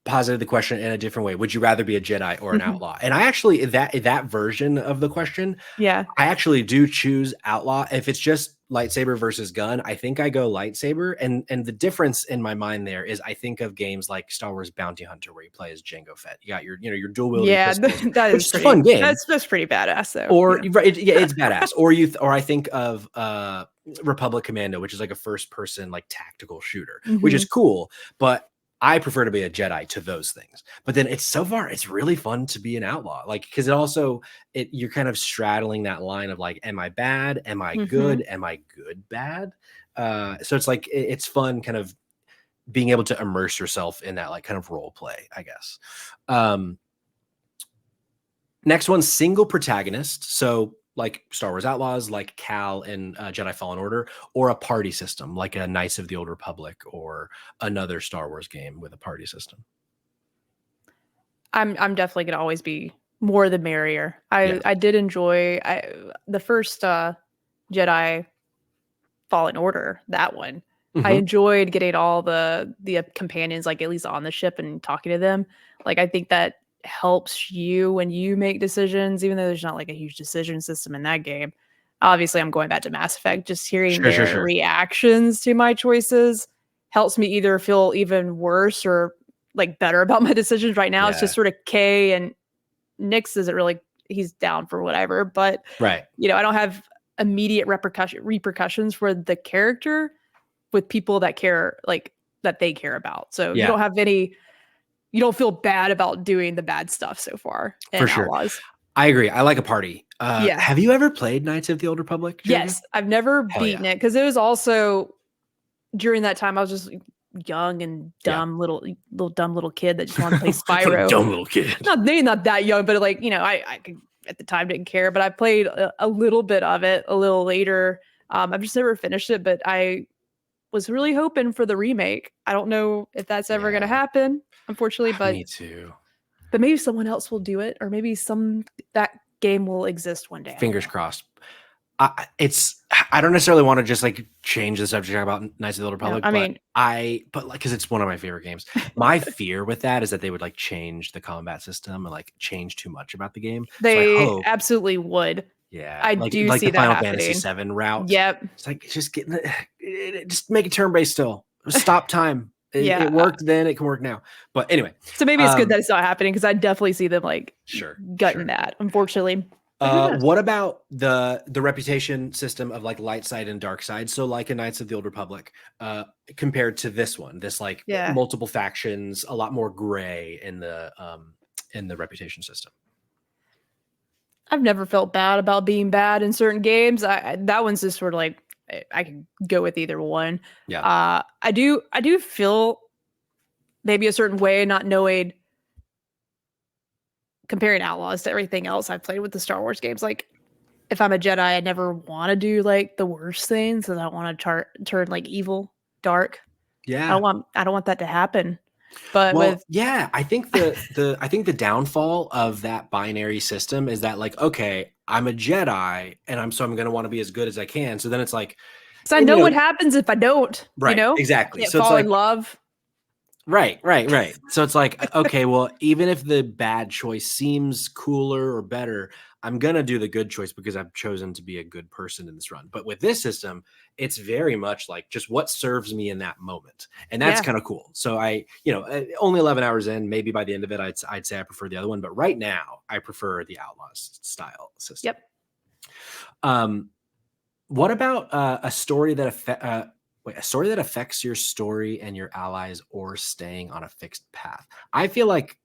Speaker 1: posited the question in a different way. Would you rather be a Jedi or an outlaw? And I actually, that version of the question,
Speaker 2: yeah,
Speaker 1: I actually do choose outlaw. If it's just lightsaber versus gun, I think I go lightsaber. And the difference in my mind there is I think of games like Star Wars Bounty Hunter, where you play as Jango Fett. You got your dual wielding pistols,
Speaker 2: that is
Speaker 1: a fun game.
Speaker 2: That's pretty badass though.
Speaker 1: Or it's badass. Or I think of Republic Commando, which is like a first person like tactical shooter, which is cool, but I prefer to be a Jedi to those things. But then it's really fun to be an outlaw, like, because you're kind of straddling that line of like, am I bad? Am I good? Am I good bad? So it's like it's fun, kind of being able to immerse yourself in that like kind of role play, I guess. Next one, single protagonist. So like Star Wars Outlaws, like Cal and Jedi Fallen Order, or a party system like a Knights of the Old Republic or another Star Wars game with a party system.
Speaker 2: I'm definitely gonna always be more the merrier. I did enjoy the first Jedi Fallen Order, that one. I enjoyed getting all the companions, like at least on the ship and talking to them. Like I think that helps you when you make decisions, even though there's not like a huge decision system in that game. Obviously, I'm going back to Mass Effect. Just hearing their reactions to my choices helps me either feel even worse or like better about my decisions. Right now, it's just sort of K, and Nyx isn't really, he's down for whatever. But I don't have immediate repercussions for the character with people that care, like that they care about. So you don't have any. You don't feel bad about doing the bad stuff so far in Outlaws.
Speaker 1: I agree. I like a party. Have you ever played Knights of the Old Republic, Jerica?
Speaker 2: Yes. I've never beaten it because it was also during that time I was just young and dumb little dumb little kid that just wanted to play
Speaker 1: What a
Speaker 2: Spyro.
Speaker 1: dumb little kid.
Speaker 2: Maybe not that young, but like, I could at the time didn't care, but I played a little bit of it a little later. I've just never finished it, but I was really hoping for the remake. I don't know if that's ever going to happen, unfortunately, but
Speaker 1: me too.
Speaker 2: But maybe someone else will do it, or maybe that game will exist one day.
Speaker 1: Fingers crossed. I don't necessarily want to just like change the subject about Knights of the Old Republic. But because it's one of my favorite games. My fear with that is that they would like change the combat system and like change too much about the game.
Speaker 2: They absolutely would.
Speaker 1: Yeah,
Speaker 2: I do see that
Speaker 1: Final
Speaker 2: happening.
Speaker 1: Fantasy VII route.
Speaker 2: Yep,
Speaker 1: it's like just make it turn-based still. Stop time. It worked then. It can work now. But anyway,
Speaker 2: so maybe it's good that it's not happening because I definitely see them like gutting that. Unfortunately.
Speaker 1: What about the reputation system of like light side and dark side? So like in Knights of the Old Republic, compared to this one, this like multiple factions, a lot more gray in the reputation system.
Speaker 2: I've never felt bad about being bad in certain games. That one's just sort of like I can go with either one.
Speaker 1: Yeah.
Speaker 2: I do feel maybe a certain way not knowing. Comparing Outlaws to everything else I've played with the Star Wars games, like if I'm a Jedi, I never want to do like the worst things, because I don't want to turn like evil, dark.
Speaker 1: Yeah,
Speaker 2: I don't want that to happen. But
Speaker 1: I think the downfall of that binary system is that like, okay, I'm a Jedi and I'm going to want to be as good as I can. So then it's like,
Speaker 2: so I know what happens if I don't.
Speaker 1: Right. Exactly.
Speaker 2: So fall in love.
Speaker 1: Right. So it's like, okay, well, even if the bad choice seems cooler or better, I'm going to do the good choice because I've chosen to be a good person in this run. But with this system, it's very much like just what serves me in that moment. And that's kind of cool. So only 11 hours in, maybe by the end of it, I'd say I prefer the other one. But right now, I prefer the Outlaws style system.
Speaker 2: Yep.
Speaker 1: What about a story that affects your story and your allies or staying on a fixed path? I feel like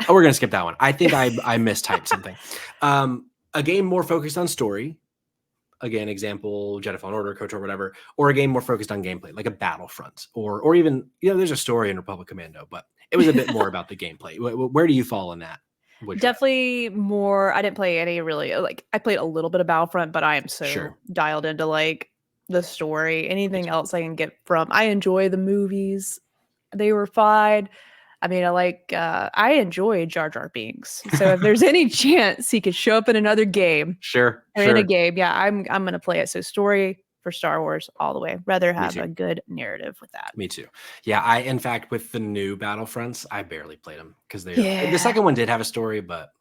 Speaker 1: we're going to skip that one. I think I mistyped something. A game more focused on story. Again, example, Jedi Fallen Order, KOTOR, whatever. Or a game more focused on gameplay, like a Battlefront. Or even, there's a story in Republic Commando, but it was a bit more about the gameplay. Where do you fall in that?
Speaker 2: Definitely more. I didn't play any really, like I played a little bit of Battlefront, but I am so dialed into like the story. Anything else I can get from. I enjoy the movies. They were fine. I mean, I enjoy Jar Jar Binks. So if there's any chance he could show up in another game, in a game, I'm gonna play it. So story for Star Wars all the way. Rather have a good narrative with that.
Speaker 1: Me too. Yeah, in fact, with the new Battlefronts, I barely played them because the second one did have a story, but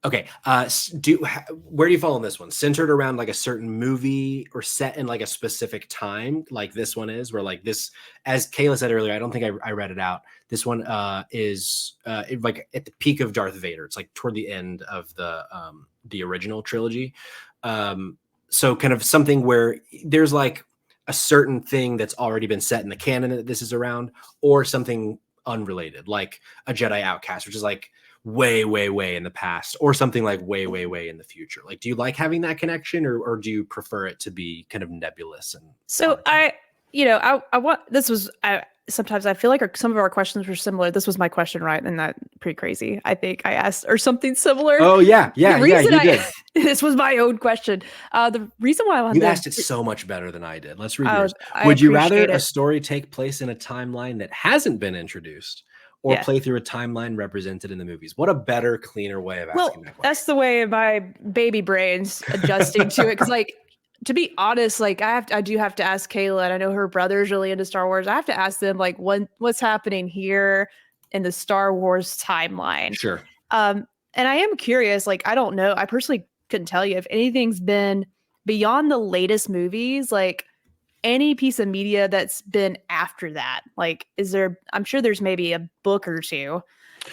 Speaker 1: okay. Where do you fall on this one? Centered around like a certain movie or set in like a specific time, like this one is, where like this, as Kayla said earlier, I don't think I read it out. This one is like at the peak of Darth Vader. It's like toward the end of the original trilogy. So kind of something where there's like a certain thing that's already been set in the canon that this is around, or something unrelated, like a Jedi Outcast, which is like way, way, way in the past, or something like way, way, way in the future. Like, do you like having that connection, or do you prefer it to be kind of nebulous? And
Speaker 2: so I want, this was, sometimes I feel like some of our questions were similar. This was my question, right? And that pretty crazy. I think I asked or something similar.
Speaker 1: Oh yeah. You did.
Speaker 2: This was my own question. The reason why I wanted
Speaker 1: you asked it so much better than I did. Let's read yours. Would you rather a story take place in a timeline that hasn't been introduced, or play through a timeline represented in the movies? What a better, cleaner way of asking that question.
Speaker 2: That's the way my baby brain's adjusting to it. Because, like, to be honest, like I do have to ask Kayla, and I know her brother's really into Star Wars. I have to ask them, like, what's happening here in the Star Wars timeline.
Speaker 1: Sure.
Speaker 2: And I am curious. Like, I don't know. I personally couldn't tell you if anything's been beyond the latest movies, like any piece of media that's been after that. Like, I'm sure there's maybe a book or two.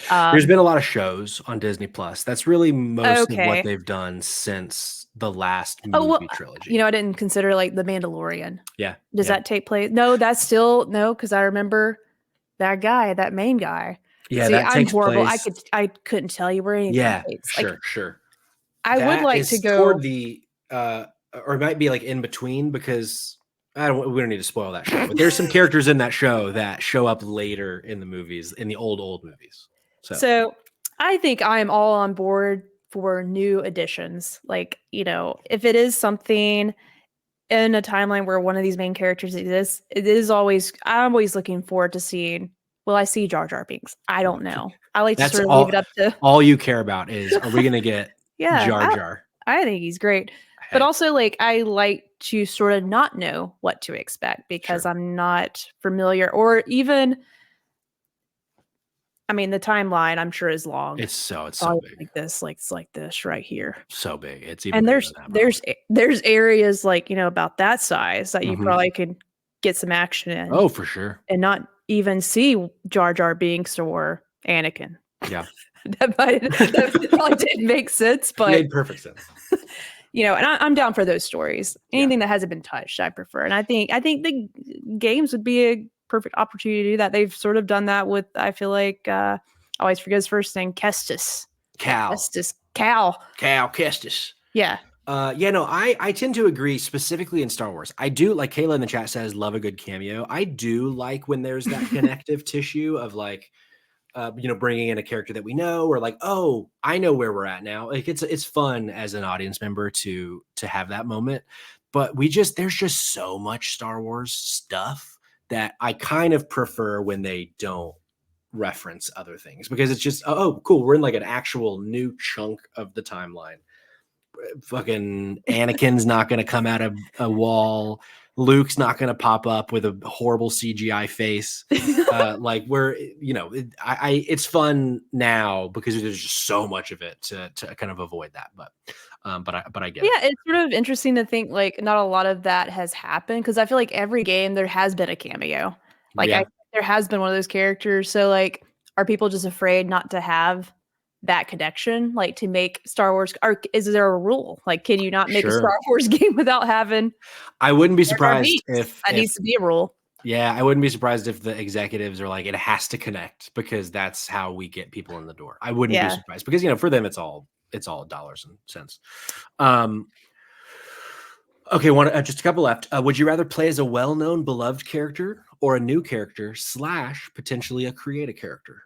Speaker 1: There's been a lot of shows on Disney Plus. That's really most of what they've done since the last movie trilogy.
Speaker 2: I didn't consider like The Mandalorian.
Speaker 1: Yeah.
Speaker 2: Does that take place? No, that's still no, because I remember that main guy.
Speaker 1: Yeah, see, I'm horrible.
Speaker 2: Place. I couldn't tell you where anything.
Speaker 1: Yeah,
Speaker 2: takes.
Speaker 1: Sure.
Speaker 2: I would like to go
Speaker 1: toward the or it might be like in between, because We don't need to spoil that show, but there's some characters in that show that show up later in the movies, in the old movies.
Speaker 2: So I think I am all on board for new additions. Like, if it is something in a timeline where one of these main characters exists, I'm always looking forward to seeing, will I see Jar Jar Binks? I don't know. I like to sort of leave it up to...
Speaker 1: All you care about is, are we going to get Jar Jar?
Speaker 2: I think he's great. But also, like, I like to sort of not know what to expect because I'm not familiar, or even, I mean, the timeline I'm sure is long.
Speaker 1: It's so big.
Speaker 2: It's like this right here.
Speaker 1: So big. It's even.
Speaker 2: And there's areas like, about that size that you probably could get some action in.
Speaker 1: Oh, for sure.
Speaker 2: And not even see Jar Jar Binks or Anakin.
Speaker 1: Yeah.
Speaker 2: that probably didn't make sense, but
Speaker 1: it made perfect sense.
Speaker 2: And I'm down for those stories. Anything that hasn't been touched, I prefer. And I think the games would be a perfect opportunity to do that. They've sort of done that with, I feel like, I always forget his first name, Kestis. Cal.
Speaker 1: Kestis.
Speaker 2: Yeah.
Speaker 1: I tend to agree, specifically in Star Wars. I do, like Kayla in the chat says, love a good cameo. I do like when there's that connective tissue of like, bringing in a character that we know, or like, oh, I know where we're at now. Like it's fun as an audience member to have that moment. But there's just so much Star Wars stuff that I kind of prefer when they don't reference other things, because it's just, oh, cool. We're in like an actual new chunk of the timeline. Fucking Anakin's not going to come out of a wall. Luke's not going to pop up with a horrible CGI face. Like it's fun now because there's just so much of it to kind of avoid that. But I get it.
Speaker 2: Yeah, it's sort of interesting to think like not a lot of that has happened, because I feel like every game there has been a cameo. Like there has been one of those characters. So like, are people just afraid not to have that connection, like to make Star Wars, or is there a rule? Like, can you not make a Star Wars game without having?
Speaker 1: I wouldn't be surprised if
Speaker 2: that needs to be a rule.
Speaker 1: Yeah, I wouldn't be surprised if the executives are like, it has to connect because that's how we get people in the door. I wouldn't be surprised because for them it's all dollars and cents. Okay, just a couple left. Would you rather play as a well-known, beloved character or a new character / potentially create a character?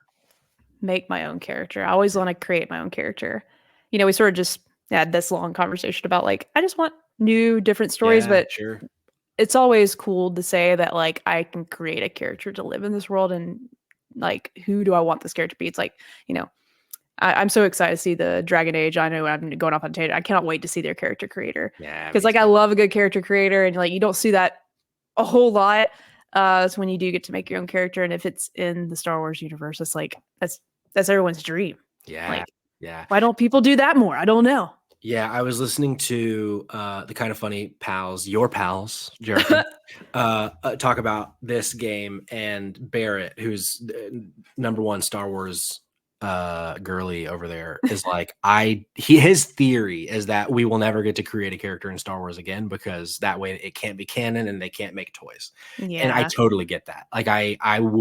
Speaker 2: Make my own character. I always want to create my own character. We sort of just had this long conversation about like, I just want new, different stories, but it's always cool to say that like I can create a character to live in this world, and like, who do I want this character to be? It's like, I'm so excited to see the Dragon Age. I know I'm going off on a tangent. I cannot wait to see their character creator. Yeah, because like I love a good character creator, and like you don't see that a whole lot. So when you do get to make your own character, and if it's in the Star Wars universe, it's like that's everyone's dream.
Speaker 1: Yeah,
Speaker 2: like,
Speaker 1: yeah.
Speaker 2: Why don't people do that more? I don't know.
Speaker 1: Yeah, I was listening to the Kind of Funny pals, your pals, Jerica, talk about this game, and Barrett, who's #1 Star Wars girly over there, is like, his theory is that we will never get to create a character in Star Wars again, because that way it can't be canon and they can't make toys. Yeah. And I totally get that. Like I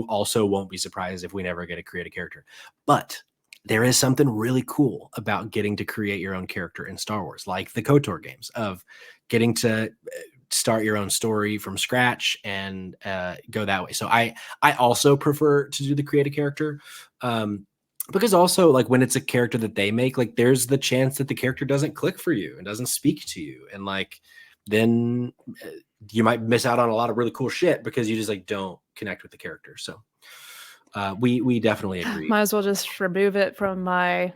Speaker 1: also won't be surprised if we never get to create a character, but there is something really cool about getting to create your own character in Star Wars, like the KOTOR games, of getting to start your own story from scratch and go that way. So I also prefer to do the create a character. Because also, like, when it's a character that they make, like, there's the chance that the character doesn't click for you and doesn't speak to you, and like then you might miss out on a lot of really cool shit because you just like don't connect with the character. So we definitely agree.
Speaker 2: Might as well just remove it from my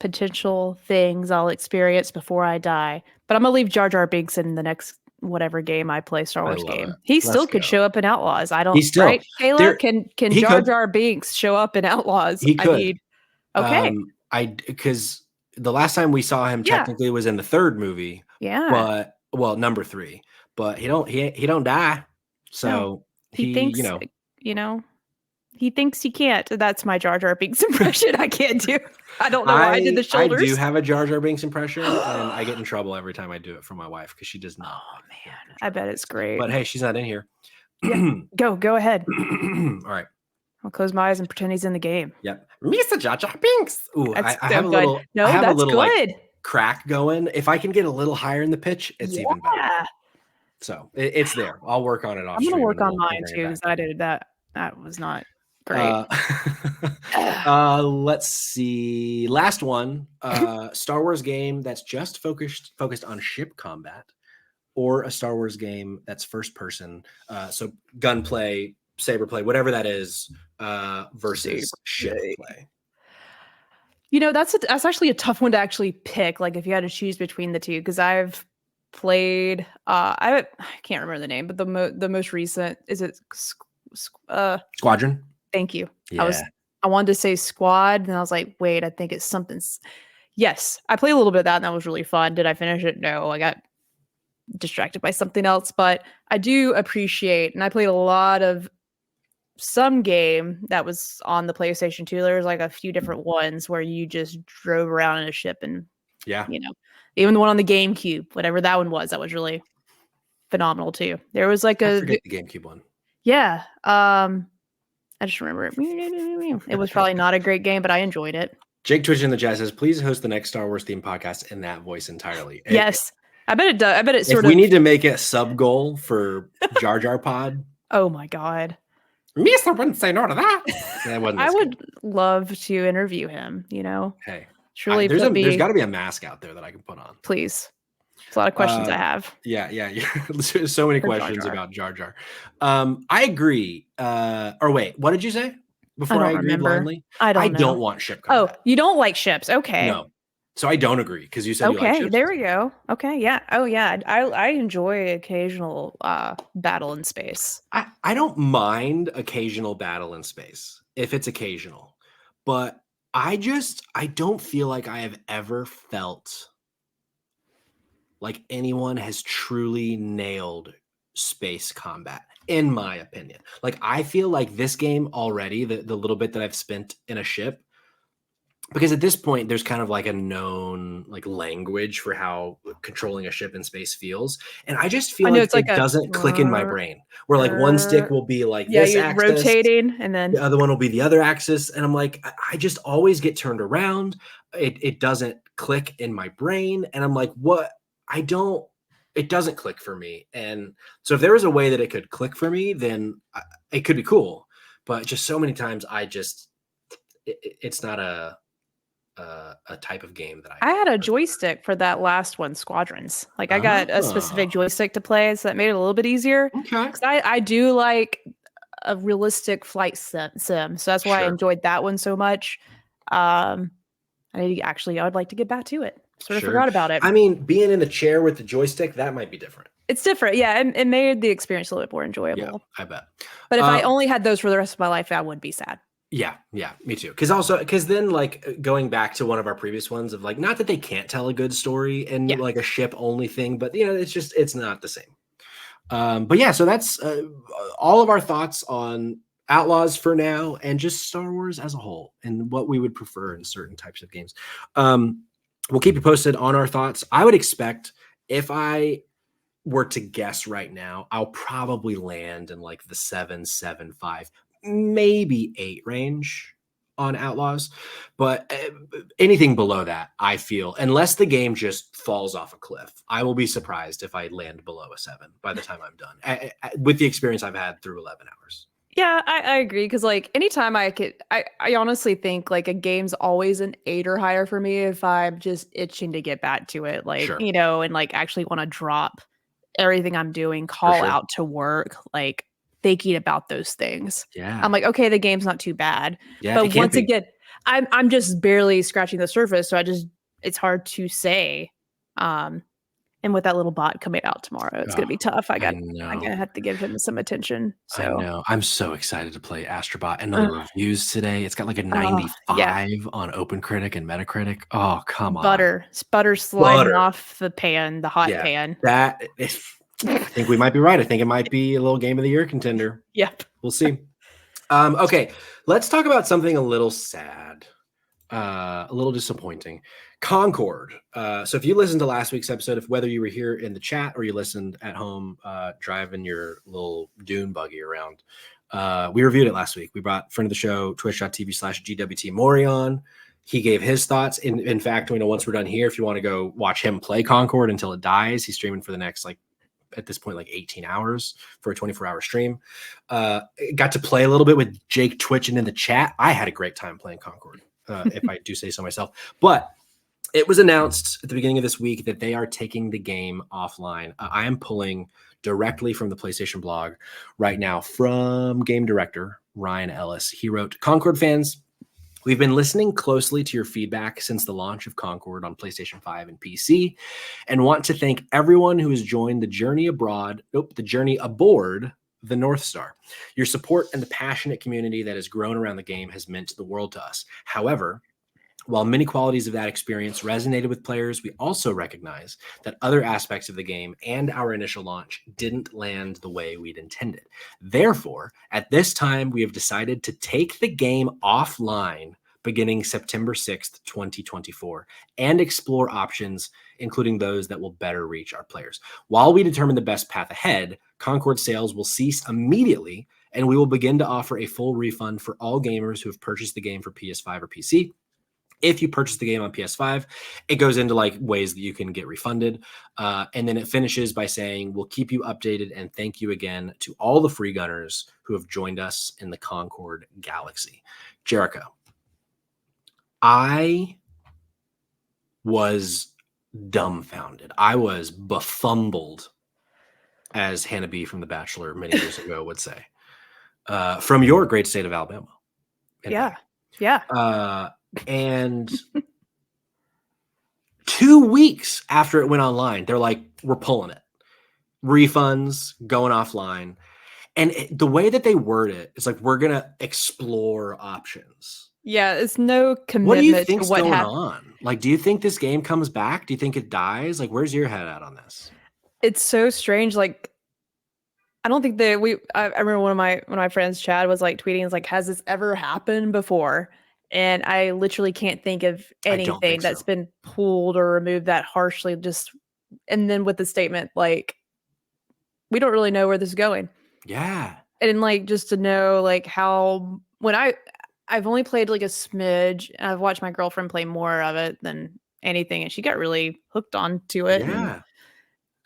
Speaker 2: potential things I'll experience before I die. But I'm gonna leave Jar Jar Binks in the next whatever game I play, Star Wars game.
Speaker 1: It.
Speaker 2: He still could show up in Outlaws. I don't. Right, Kayla, can Jar Jar Binks show up in Outlaws?
Speaker 1: He could.
Speaker 2: Okay.
Speaker 1: Because the last time we saw him technically was in the 3rd movie.
Speaker 2: Yeah.
Speaker 1: But number 3. But he don't die. So
Speaker 2: no. He thinks, he thinks he can't. That's my Jar Jar Binks impression. I can't do. I don't know why I did the shoulders.
Speaker 1: I do have a Jar Jar Binks impression, and I get in trouble every time I do it from my wife because she does not.
Speaker 2: Oh man, I bet it's great.
Speaker 1: But hey, she's not in here.
Speaker 2: Yeah. Go ahead.
Speaker 1: All right.
Speaker 2: I'll close my eyes and pretend he's in the game.
Speaker 1: Yep. Mr. Jar Jar Binks. Ooh, I have a little.
Speaker 2: No,
Speaker 1: I have
Speaker 2: that's
Speaker 1: a little
Speaker 2: good.
Speaker 1: Like, crack going. If I can get a little higher in the pitch, it's even better. So it's there. I'll work on it off
Speaker 2: I'm gonna
Speaker 1: stream.
Speaker 2: work
Speaker 1: And
Speaker 2: on mine
Speaker 1: bring it
Speaker 2: too because
Speaker 1: back.
Speaker 2: I did that. That was not great.
Speaker 1: Let's see. Last one. Star Wars game that's just focused on ship combat, or a Star Wars game that's first person. So gunplay, saber play, whatever that is, versus ship play.
Speaker 2: You know, that's actually a tough one to actually pick. Like if you had to choose between the two, because I've played. I can't remember the name, but the most recent is it.
Speaker 1: Squadron.
Speaker 2: Thank you.
Speaker 1: Yeah.
Speaker 2: I wanted to say Squad, and I was like, wait, I think it's something. Yes, I played a little bit of that, and that was really fun. Did I finish it? No, I got distracted by something else. But I do appreciate, and I played a lot of some game that was on the PlayStation 2. There was like a few different ones where you just drove around in a ship, and you know, even the one on the GameCube, whatever that one was, that was really phenomenal too. There was like
Speaker 1: I forget the GameCube one.
Speaker 2: Yeah. I just remember it. It was probably not a great game, but I enjoyed it.
Speaker 1: Jake Twitch in the chat says, please host the next Star Wars themed podcast in that voice entirely.
Speaker 2: Yes. I bet it does. I bet it
Speaker 1: if we need to make it sub goal for Jar Jar Pod.
Speaker 2: Oh my God.
Speaker 1: Misa wouldn't say no to that.
Speaker 2: I would love to interview him, you know.
Speaker 1: Hey.
Speaker 2: Truly
Speaker 1: there's got to be a mask out there that I can put on.
Speaker 2: Please. There's a lot of questions I have.
Speaker 1: Yeah. There's so many questions about Jar Jar. I agree. Or wait, what did you say before I agreed blindly?
Speaker 2: I
Speaker 1: don't want ship combat.
Speaker 2: Oh, you don't like ships. Okay.
Speaker 1: No. So I don't agree because you said you like ships.
Speaker 2: There we go. Okay, yeah. Oh yeah. I enjoy occasional battle in space.
Speaker 1: I don't mind occasional battle in space if it's occasional. But I don't feel like I have ever felt like anyone has truly nailed space combat, in my opinion. Like, I feel like this game already, the little bit that I've spent in a ship, because at this point, there's kind of like a known like language for how controlling a ship in space feels. And I just feel like it doesn't click in my brain, where like one stick will be like this axis,
Speaker 2: rotating, and then
Speaker 1: the other one will be the other axis. And I'm like, I just always get turned around. It doesn't click in my brain. And I'm like, what? It doesn't click for me. And so if there was a way that it could click for me, then it could be cool. But just so many times it's not a type of game that
Speaker 2: I had a joystick for that last one, Squadrons. Like I got a specific joystick to play, so that made it a little bit easier.
Speaker 1: Okay.
Speaker 2: Because I do like a realistic flight sim, so that's why I enjoyed that one so much. I would like to get back to it. Sort of forgot about it.
Speaker 1: I mean, being in the chair with the joystick, that might be different.
Speaker 2: It's different. Yeah, it made the experience a little bit more enjoyable.
Speaker 1: Yeah, I bet.
Speaker 2: But if I only had those for the rest of my life, I would be sad.
Speaker 1: Yeah, me too. Because then like going back to one of our previous ones of like, not that they can't tell a good story and like a ship only thing, but you know, it's not the same. But yeah, so that's all of our thoughts on Outlaws for now, and just Star Wars as a whole, and what we would prefer in certain types of games. We'll keep you posted on our thoughts. I would expect, if I were to guess right now, I'll probably land in like the 7.75, maybe 8 range on Outlaws. But anything below that, I feel, unless the game just falls off a cliff, I will be surprised if I land below a 7 by the time I'm done, with the experience I've had through 11 hours.
Speaker 2: Yeah, I agree. Because like anytime I honestly think like a game's always an 8 or higher for me if I'm just itching to get back to it. Like, you know, and like actually want to drop everything I'm doing, call out to work, like thinking about those things.
Speaker 1: Yeah.
Speaker 2: I'm like, okay, the game's not too bad.
Speaker 1: Yeah,
Speaker 2: but once again, I'm just barely scratching the surface. So it's hard to say. And with that little bot coming out tomorrow, it's going to be tough. I'm going to have to give him some attention. So
Speaker 1: I know. I'm so excited to play Astrobot. And the reviews today, it's got like a 95 on OpenCritic and Metacritic. Oh, come on.
Speaker 2: Butter sliding off the pan, the hot pan.
Speaker 1: I think we might be right. I think it might be a little game of the year contender.
Speaker 2: Yep.
Speaker 1: We'll see. Okay. Let's talk about something a little sad, a little disappointing. Concord. So if you listened to last week's episode, whether you were here in the chat or you listened at home driving your little dune buggy around, we reviewed it last week. We brought friend of the show, twitch.tv/GWT Mori on. He gave his thoughts. In fact, once we're done here, if you want to go watch him play Concord until it dies, he's streaming for the next like at this point like 18 hours for a 24-hour stream. Got to play a little bit with Jake twitching in the chat. I had a great time playing Concord, if I do say so myself. But it was announced at the beginning of this week that they are taking the game offline. I am pulling directly from the PlayStation blog right now from game director Ryan Ellis. He wrote, Concord fans, we've been listening closely to your feedback since the launch of Concord on PlayStation 5 and PC, and want to thank everyone who has joined the journey aboard the North Star. Your support and the passionate community that has grown around the game has meant the world to us. However, while many qualities of that experience resonated with players, we also recognize that other aspects of the game and our initial launch didn't land the way we'd intended. Therefore, at this time, we have decided to take the game offline beginning September 6th, 2024, and explore options, including those that will better reach our players. While we determine the best path ahead, Concord sales will cease immediately, and we will begin to offer a full refund for all gamers who have purchased the game for PS5 or PC. If you purchase the game on PS5, it goes into like ways that you can get refunded. And then it finishes by saying, we'll keep you updated and thank you again to all the free gunners who have joined us in the Concord galaxy. Jerica, I was dumbfounded. I was befumbled, as Hannah B from The Bachelor many years ago would say, from your great state of Alabama.
Speaker 2: Yeah. Yeah.
Speaker 1: And 2 weeks after it went online, they're like, we're pulling it. Refunds, going offline. And the way that they word it is like, we're going to explore options.
Speaker 2: Yeah, it's no commitment.
Speaker 1: What do you think's
Speaker 2: to what
Speaker 1: going on? Like, do you think this game comes back? Do you think it dies? Like, where's your head at on this?
Speaker 2: It's so strange. Like, I don't think that I remember one of my friends, Chad, was like tweeting, like, has this ever happened before? And I literally can't think of anything that's been pulled or removed that harshly. And then with the statement, like, we don't really know where this is going.
Speaker 1: Yeah.
Speaker 2: And like, just to know like how, when I've only played like a smidge, and I've watched my girlfriend play more of it than anything, and she got really hooked onto it.
Speaker 1: Yeah.
Speaker 2: And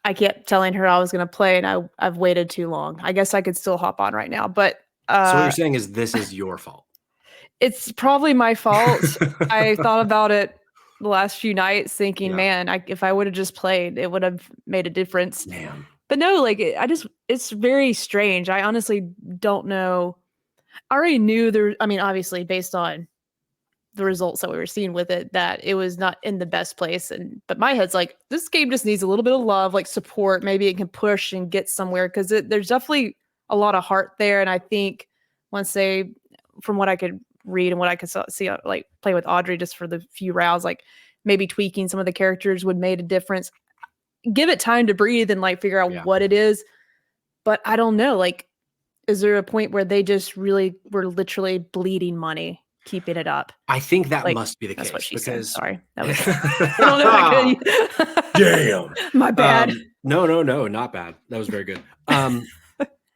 Speaker 2: I kept telling her I was going to play, and I've waited too long. I guess I could still hop on right now, but
Speaker 1: so what you're saying is this is your fault.
Speaker 2: It's probably my fault. I thought about it the last few nights thinking, man, if I would have just played, it would have made a difference.
Speaker 1: Man.
Speaker 2: But no, like it's very strange. I honestly don't know. I already knew obviously based on the results that we were seeing with it, that it was not in the best place. But my head's like, this game just needs a little bit of love, like support. Maybe it can push and get somewhere, because there's definitely a lot of heart there. And I think once they, from what I could read and what I could see, like play with Audrey just for the few rounds, like maybe tweaking some of the characters would make a difference. Give it time to breathe and like figure out what it is. But I don't know, like, is there a point where they just really were literally bleeding money keeping it up?
Speaker 1: I think that must be the case.
Speaker 2: That's what she
Speaker 1: said.
Speaker 2: Sorry. That was I don't know if I could.
Speaker 1: Damn.
Speaker 2: My bad.
Speaker 1: No, not bad. That was very good.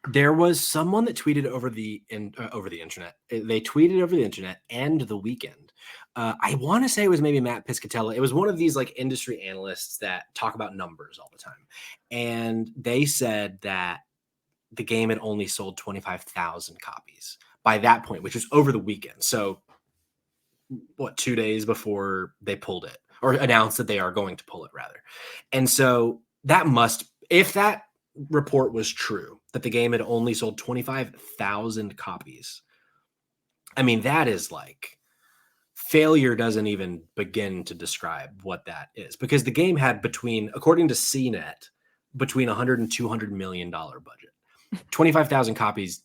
Speaker 1: There was someone that tweeted over the internet. They tweeted over the internet and the weekend. I want to say it was maybe Matt Piscatella. It was one of these like industry analysts that talk about numbers all the time. And they said that the game had only sold 25,000 copies by that point, which was over the weekend. So 2 days before they pulled it, or announced that they are going to pull it rather. And so if that report was true, that the game had only sold 25,000 copies, I mean, that is like, failure doesn't even begin to describe what that is, because the game had according to CNET, between $100 and $200 million budget. 25,000 copies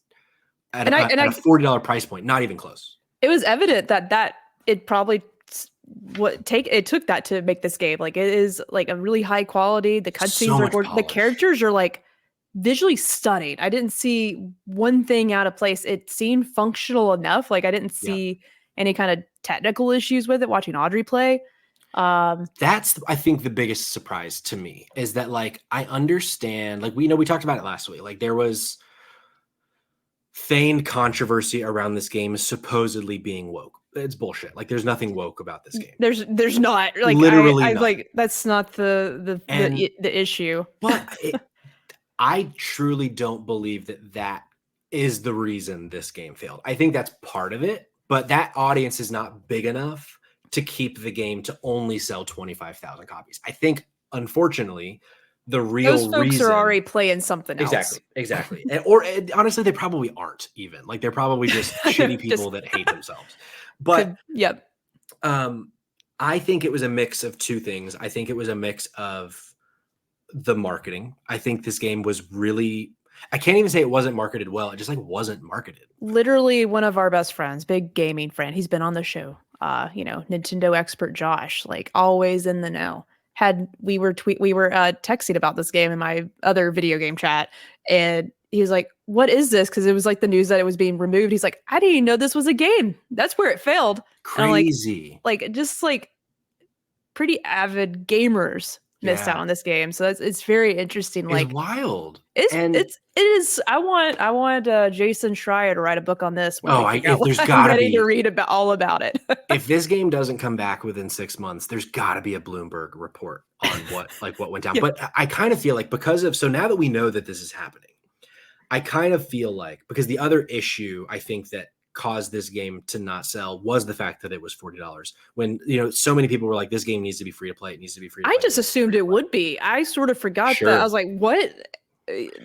Speaker 1: at a $40 price point, not even close.
Speaker 2: It was evident that it probably it took that to make this game. Like, it is like a really high quality. The cutscenes are gorgeous. The characters are like visually stunning. I didn't see one thing out of place. It seemed functional enough. Like, I didn't see any kind of technical issues with it watching Audrey play.
Speaker 1: That's, I think, the biggest surprise to me is that, like, I understand, like, we talked about it last week. Like, there was feigned controversy around this game supposedly being woke. It's bullshit. Like, there's nothing woke about this game.
Speaker 2: There's not, like,
Speaker 1: literally
Speaker 2: like, that's not the issue.
Speaker 1: But I truly don't believe that that is the reason this game failed. I think that's part of it, but that audience is not big enough to keep the game to only sell 25,000 copies. I think, unfortunately, the
Speaker 2: Those
Speaker 1: real
Speaker 2: folks
Speaker 1: reason.
Speaker 2: are already playing something else.
Speaker 1: Exactly. Honestly, they probably aren't even. Like, they're probably just shitty people that hate themselves. But
Speaker 2: yep.
Speaker 1: I think it was a mix of two things. I think it was a mix of the marketing. I think this game was really, I can't even say it wasn't marketed well. It just like wasn't marketed.
Speaker 2: Literally one of our best friends, big gaming friend. He's been on the show. Nintendo expert Josh, like always in the know. We were texting about this game in my other video game chat, and he was like, "What is this?" Because it was like the news that it was being removed. He's like, "I didn't even know this was a game. That's where it failed."
Speaker 1: Crazy.
Speaker 2: Like just like pretty avid gamers missed out on this game. So it's very interesting. Like,
Speaker 1: it's wild.
Speaker 2: It is. I want Jason Schreier to write a book on this.
Speaker 1: There's gotta
Speaker 2: I'm ready
Speaker 1: be
Speaker 2: to read all about it.
Speaker 1: If this game doesn't come back within 6 months, there's gotta be a Bloomberg report on what went down.
Speaker 2: Yeah.
Speaker 1: But I kind of feel like so now that we know that this is happening, I kind of feel like, because the other issue I think that caused this game to not sell was the fact that it was $40. When so many people were like, this game needs to be free to play. It needs to be free to play.
Speaker 2: I just assumed it would be. I sort of forgot that. I was like, what?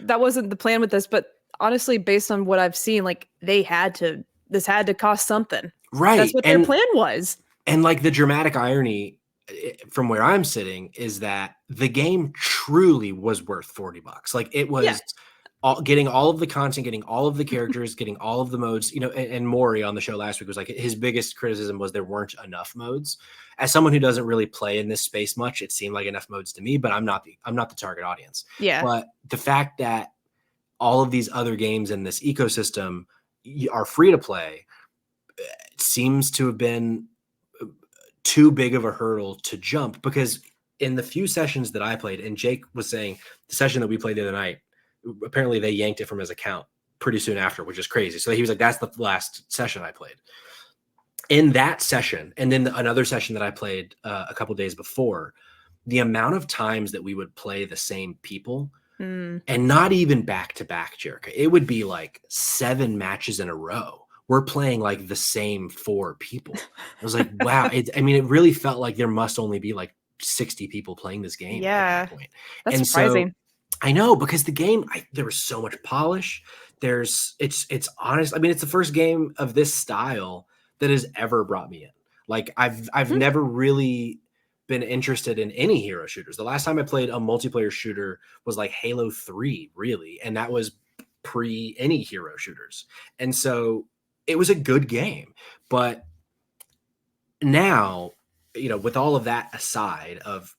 Speaker 2: That wasn't the plan with this. But honestly, based on what I've seen, like this had to cost something.
Speaker 1: Right.
Speaker 2: That's what their plan was.
Speaker 1: And like the dramatic irony from where I'm sitting is that the game truly was worth $40. Like it was getting all of the content, getting all of the characters, getting all of the modes, and Maury on the show last week was like, his biggest criticism was there weren't enough modes. As someone who doesn't really play in this space much, it seemed like enough modes to me, but I'm not the target audience.
Speaker 2: Yeah.
Speaker 1: But the fact that all of these other games in this ecosystem are free to play seems to have been too big of a hurdle to jump, because in the few sessions that I played, and Jake was saying the session that we played the other night, apparently they yanked it from his account pretty soon after, which is crazy. So he was like, that's the last session I played. In that session, and then another session that I played a couple days before, the amount of times that we would play the same people, and not even back to back, Jerica, it would be like 7 matches in a row. We're playing like the same 4 people. I was like, wow. It really felt like there must only be like 60 people playing this game at that point.
Speaker 2: That's surprising.
Speaker 1: So, I know, because the game, there was so much polish. It's honest. I mean, it's the first game of this style that has ever brought me in. Like I've never really been interested in any hero shooters. The last time I played a multiplayer shooter was like Halo 3, really. And that was pre any hero shooters. And so it was a good game. But now, with all of that aside of,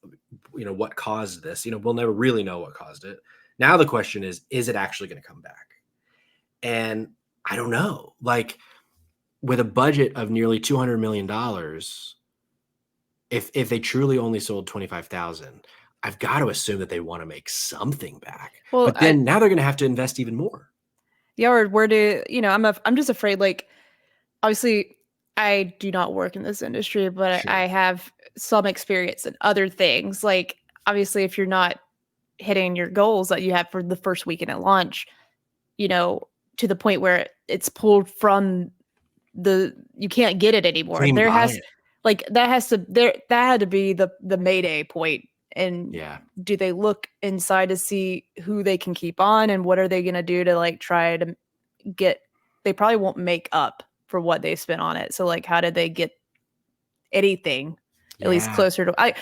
Speaker 1: what caused this, we'll never really know what caused it. Now the question is it actually going to come back? And I don't know. Like, with a budget of nearly $200 million, if they truly only sold 25,000, I've got to assume that they want to make something back. Well, but then now they're going to have to invest even more.
Speaker 2: Yeah, or where do I'm just afraid, like, obviously I do not work in this industry, but sure, I have some experience in other things. Like, obviously, if you're not hitting your goals that you have for the first weekend at launch, to the point where it's pulled from you can't get it anymore. That had to be the Mayday point. And do they look inside to see who they can keep on, and what are they going to do to like try to get? They probably won't make up for what they spent on it. So like, how did they get anything at least closer to? I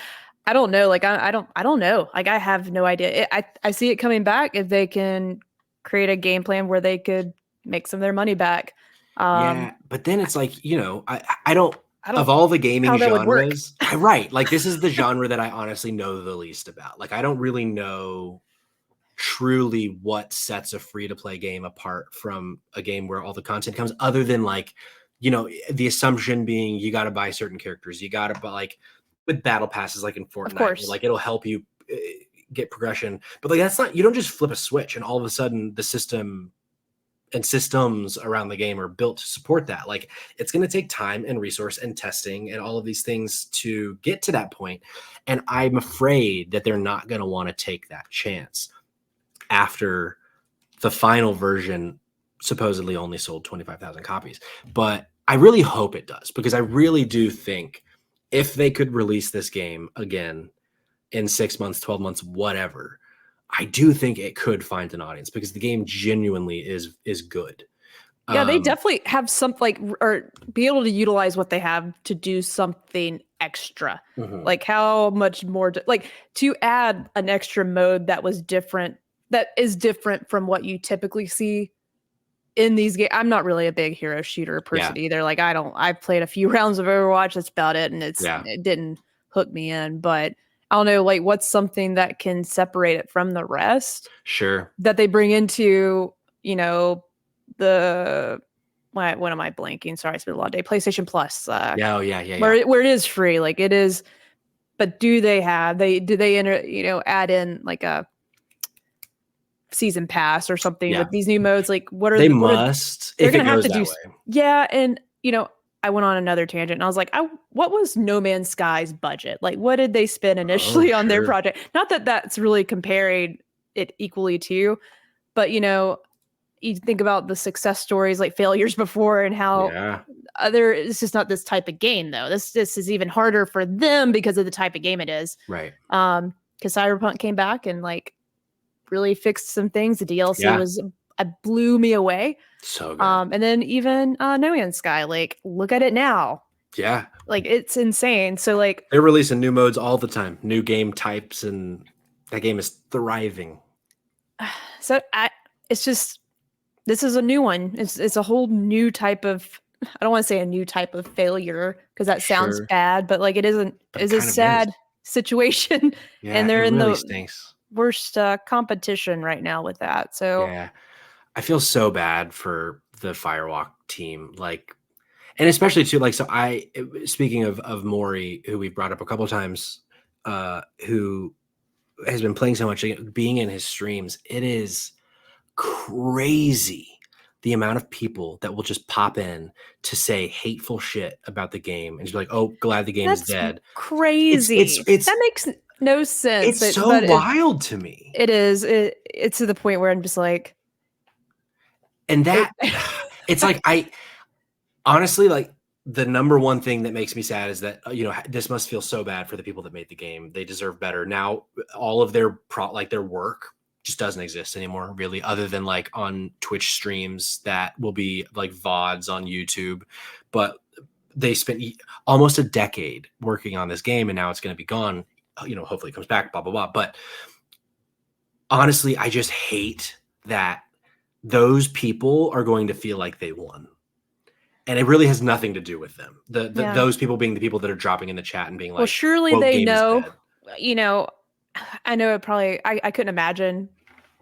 Speaker 2: don't know. Like I don't know. Like I have no idea. I see it coming back if they can create a game plan where they could make some of their money back.
Speaker 1: But then it's like, I don't of all the gaming genres, right? Like this is the genre that I honestly know the least about. Like I don't really know truly what sets a free-to-play game apart from a game where all the content comes, other than like, the assumption being you got to buy certain characters, you got to buy, like with battle passes, like in Fortnite, like it'll help you get progression. But like that's not, you don't just flip a switch and all of a sudden the system and systems around the game are built to support that. Like it's going to take time and resource and testing and all of these things to get to that point. And I'm afraid that they're not going to want to take that chance. after the final version supposedly only sold 25,000 copies. But I really hope it does, because I really do think if they could release this game again in 6 months, 12 months, whatever, I do think it could find an audience, because the game genuinely is good.
Speaker 2: Yeah, they definitely have something or be able to utilize what they have to do something extra.
Speaker 1: Mhm.
Speaker 2: Like how much more, to add an extra mode that is different from what you typically see in these games. I'm not really a big hero shooter person either. Like I've played a few rounds of Overwatch. That's about it. And it didn't hook me in, but I don't know, like what's something that can separate it from the rest?
Speaker 1: Sure.
Speaker 2: That they bring into, what am I blanking? Sorry, it's been a long day. PlayStation Plus. Where it is free, like it is. But do they add in like a season pass or something with these new modes? Like what are
Speaker 1: they
Speaker 2: they're
Speaker 1: gonna have to do way.
Speaker 2: Yeah, and I went on another tangent and I was like, what was No Man's Sky's budget? Like what did they spend initially on their project? Not that that's really comparing it equally to, but you think about the success stories, like failures before, and how it's just not this type of game though. This is even harder for them because of the type of game it is.
Speaker 1: Right.
Speaker 2: Because Cyberpunk came back and like really fixed some things. The DLC blew me away.
Speaker 1: So good.
Speaker 2: And then even No Man's Sky, like look at it now.
Speaker 1: Yeah.
Speaker 2: Like it's insane. So like
Speaker 1: they're releasing new modes all the time, new game types, and that game is thriving.
Speaker 2: So it's just, this is a new one. It's a whole new type of, I don't want to say a new type of failure because that sounds bad, but like it's a sad situation.
Speaker 1: Yeah,
Speaker 2: and they're in
Speaker 1: really
Speaker 2: the
Speaker 1: stinks.
Speaker 2: worst competition right now with that. So
Speaker 1: yeah, I feel so bad for the Firewalk team, like, and especially too, like, so speaking of Maury, who we've brought up a couple of times, who has been playing so much, being in his streams, it is crazy the amount of people that will just pop in to say hateful shit about the game and just be like, oh, glad the game is dead.
Speaker 2: Crazy.
Speaker 1: It's
Speaker 2: that makes no sense.
Speaker 1: It's so wild to me.
Speaker 2: It is. It's to the point where I'm just like,
Speaker 1: and that it's like, I honestly, like, the number one thing that makes me sad is that, this must feel so bad for the people that made the game. They deserve better. Now, all of their their work just doesn't exist anymore, really, other than like on Twitch streams that will be like VODs on YouTube. But they spent almost a decade working on this game, and now it's going to be gone. Hopefully it comes back, blah, blah, blah. But honestly, I just hate that those people are going to feel like they won. And it really has nothing to do with them. Those people being the people that are dropping in the chat and being like,
Speaker 2: well, surely they know, I know it probably, I couldn't imagine,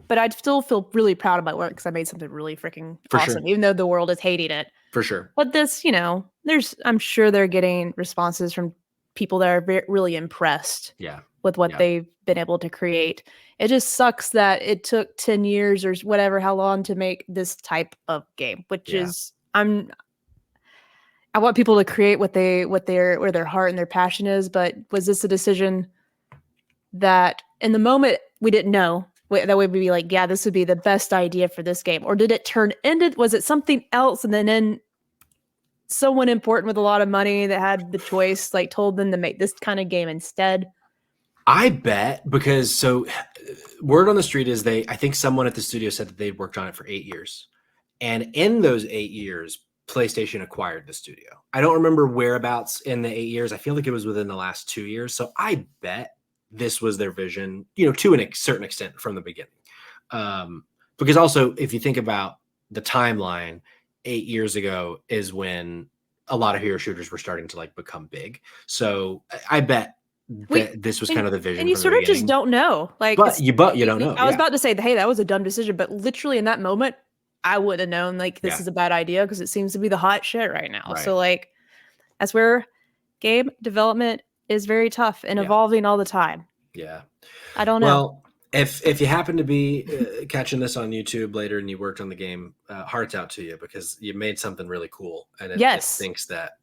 Speaker 2: but I'd still feel really proud of my work because I made something really freaking awesome, even though the world is hating it.
Speaker 1: For sure.
Speaker 2: But this, I'm sure they're getting responses from people that are really impressed with what they've been able to create. It just sucks that it took 10 years or whatever, how long to make this type of game, which is, I want people to create where their heart and their passion is. But was this a decision that in the moment we didn't know that would be like, yeah, this would be the best idea for this game? Or did it was it something else? And then someone important with a lot of money that had the choice, like, told them to make this kind of game instead?
Speaker 1: I bet, because word on the street is I think someone at the studio said that they'd worked on it for 8 years. And in those 8 years, PlayStation acquired the studio. I don't remember whereabouts in the 8 years. I feel like it was within the last 2 years. So I bet this was their vision, to a certain extent from the beginning. Because also, if you think about the timeline, 8 years ago is when a lot of hero shooters were starting to like become big. So I bet this was kind of the vision.
Speaker 2: And you sort of just don't know. Like,
Speaker 1: but you don't know.
Speaker 2: I was about to say, hey, that was a dumb decision, but literally in that moment, I would have known like this is a bad idea because it seems to be the hot shit right now. So like, that's where game development is very tough and evolving all the time.
Speaker 1: Yeah.
Speaker 2: I don't know.
Speaker 1: Well, if you happen to be catching this on YouTube later and you worked on the game, hearts out to you, because you made something really cool. And it thinks that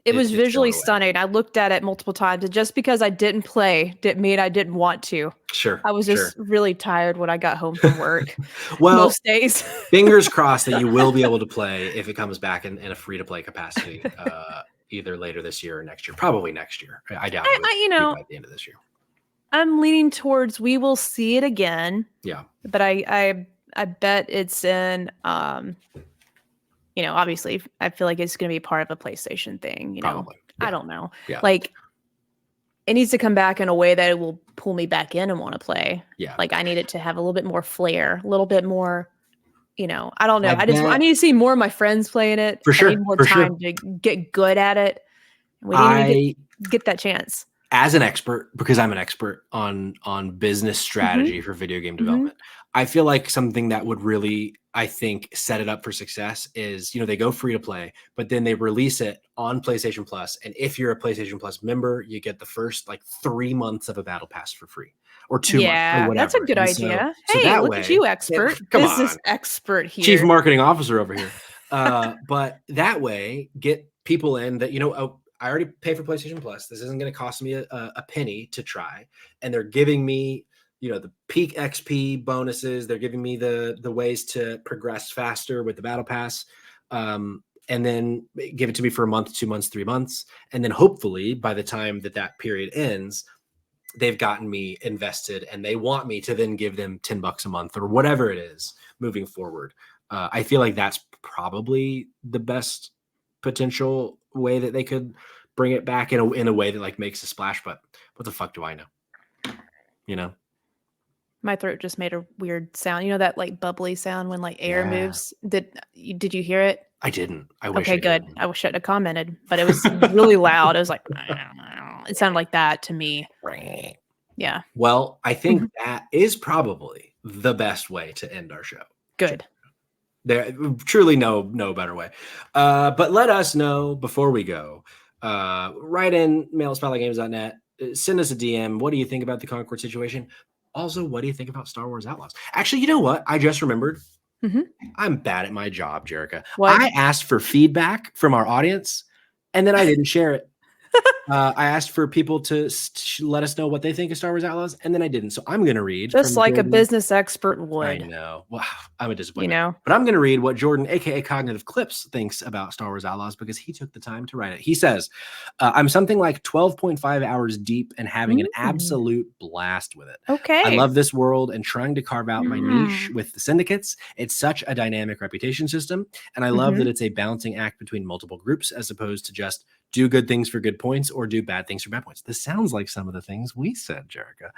Speaker 2: It was
Speaker 1: it's
Speaker 2: visually
Speaker 1: going away.
Speaker 2: stunning. I looked at it multiple times, and just because I didn't play didn't mean I didn't want to.
Speaker 1: Sure.
Speaker 2: I was just really tired when I got home from work.
Speaker 1: Well,
Speaker 2: most days.
Speaker 1: Fingers crossed that you will be able to play if it comes back in a free-to-play capacity, either later this year or next year. Probably next year. I doubt it would be by the end of this year.
Speaker 2: I'm leaning towards we will see it again.
Speaker 1: Yeah.
Speaker 2: But I bet it's in obviously I feel like it's going to be part of a PlayStation thing,
Speaker 1: Probably.
Speaker 2: Yeah. I don't know.
Speaker 1: Yeah.
Speaker 2: Like it needs to come back in a way that it will pull me back in and want to play.
Speaker 1: Yeah.
Speaker 2: Like I need it to have a little bit more flair, a little bit more, I don't know.
Speaker 1: I
Speaker 2: need to see more of my friends playing it.
Speaker 1: For sure.
Speaker 2: I need more time to get good at it. We need to get that chance.
Speaker 1: As an expert, because I'm an expert on business strategy for video game development, I feel like something that would really, I think, set it up for success is, they go free to play, but then they release it on PlayStation Plus. And if you're a PlayStation Plus member, you get the first 3 months of a battle pass for free, or 2 months, or whatever.
Speaker 2: That's a good idea.
Speaker 1: So
Speaker 2: hey,
Speaker 1: that
Speaker 2: look
Speaker 1: way,
Speaker 2: at you, expert. Business expert here.
Speaker 1: Chief Marketing Officer over here. But that way, get people in that, I already pay for PlayStation Plus. This isn't going to cost me a penny to try. And they're giving me, the peak XP bonuses. They're giving me the ways to progress faster with the battle pass. And then give it to me for a month, 2 months, 3 months. And then hopefully by the time that period ends, they've gotten me invested and they want me to then give them $10 a month or whatever it is moving forward. I feel like that's probably the best potential way that they could bring it back in a way that makes a splash. But what the fuck do I know?
Speaker 2: My throat just made a weird sound. That bubbly sound when air moves. Did you hear it?
Speaker 1: I didn't. I wish.
Speaker 2: Okay, good. I wish I'd have commented, but it was really loud. It was it sounded like that to me. Yeah.
Speaker 1: Well, I think that is probably the best way to end our show.
Speaker 2: Good.
Speaker 1: There truly no better way. But let us know before we go. Write in mail@spotlightgames.net. Send us a DM. What do you think about the Concord situation? Also, what do you think about Star Wars Outlaws? Actually, you know what? I just remembered. I'm bad at my job, Jerica. What? I asked for feedback from our audience, and then I didn't share it. I asked for people to let us know what they think of Star Wars Outlaws, and then I didn't. So I'm going to read.
Speaker 2: Just like Jordan. A business expert would.
Speaker 1: I know. Well, I'm a disappointment. But I'm going to read what Jordan, a.k.a. Cognitive Clips, thinks about Star Wars Outlaws because he took the time to write it. He says, I'm something like 12.5 hours deep and having an absolute blast with it.
Speaker 2: Okay.
Speaker 1: I love this world and trying to carve out my niche with the syndicates. It's such a dynamic reputation system, and I love that it's a balancing act between multiple groups as opposed to just do good things for good points or do bad things for bad points. This sounds like some of the things we said, Jerica.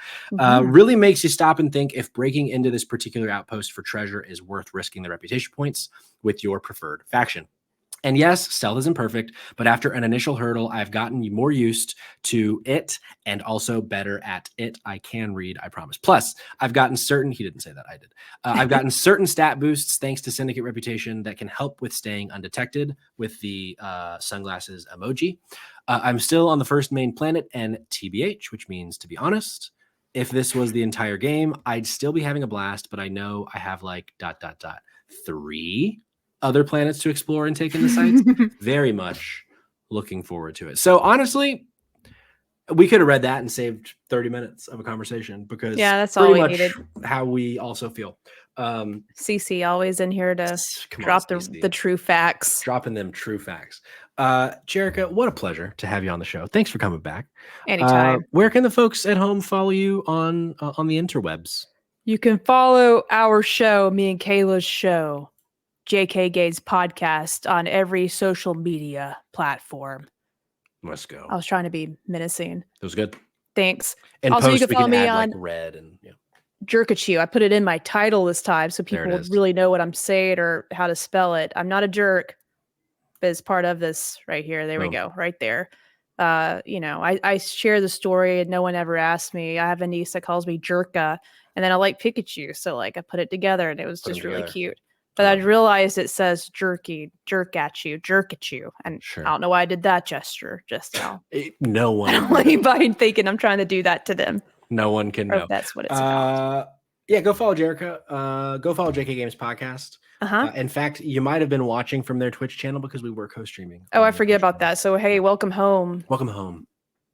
Speaker 1: Really makes you stop and think if breaking into this particular outpost for treasure is worth risking the reputation points with your preferred faction. And yes, stealth isn't perfect, but after an initial hurdle, I've gotten more used to it and also better at it. I can read, I promise. Plus, I've gotten certain, he didn't say that, I did. I've gotten certain stat boosts thanks to Syndicate reputation that can help with staying undetected with the sunglasses emoji. I'm still on the first main planet and TBH, which means to be honest. If this was the entire game, I'd still be having a blast, but I know I have 3 other planets to explore and take in the sights. Very much looking forward to it. So honestly, we could have read that and saved 30 minutes of a conversation because
Speaker 2: that's all we needed.
Speaker 1: How we also feel.
Speaker 2: CC always in here to drop the true facts.
Speaker 1: Dropping them true facts. Jerica, what a pleasure to have you on the show. Thanks for coming back.
Speaker 2: Anytime.
Speaker 1: Where can the folks at home follow you on the interwebs?
Speaker 2: You can follow our show, me and Kayla's show, JK Gates podcast, on every social media platform.
Speaker 1: Let's go.
Speaker 2: I was trying to be menacing.
Speaker 1: That was good.
Speaker 2: Thanks.
Speaker 1: And also, you can follow me on red and
Speaker 2: Jerica. I put it in my title this time so people would really know what I'm saying or how to spell it. I'm not a jerk, but it's part of this right here. There we go, right there. I share the story and no one ever asked me. I have a niece that calls me Jerica, and then I like Pikachu, so I put it together and it was just really cute. But I realized it says jerk at you, and I don't know why I did that gesture just now.
Speaker 1: No one.
Speaker 2: I don't want anybody thinking I'm trying to do that to them.
Speaker 1: No one can know.
Speaker 2: That's what it's about.
Speaker 1: Yeah, go follow Jerica. Go follow JK Games Podcast.
Speaker 2: Uh-huh.
Speaker 1: In fact, you might have been watching from their Twitch channel because we were co-streaming.
Speaker 2: Oh,
Speaker 1: on
Speaker 2: I
Speaker 1: their
Speaker 2: forget
Speaker 1: Twitch
Speaker 2: about
Speaker 1: channel.
Speaker 2: that. So hey, welcome home,
Speaker 1: Welcome home.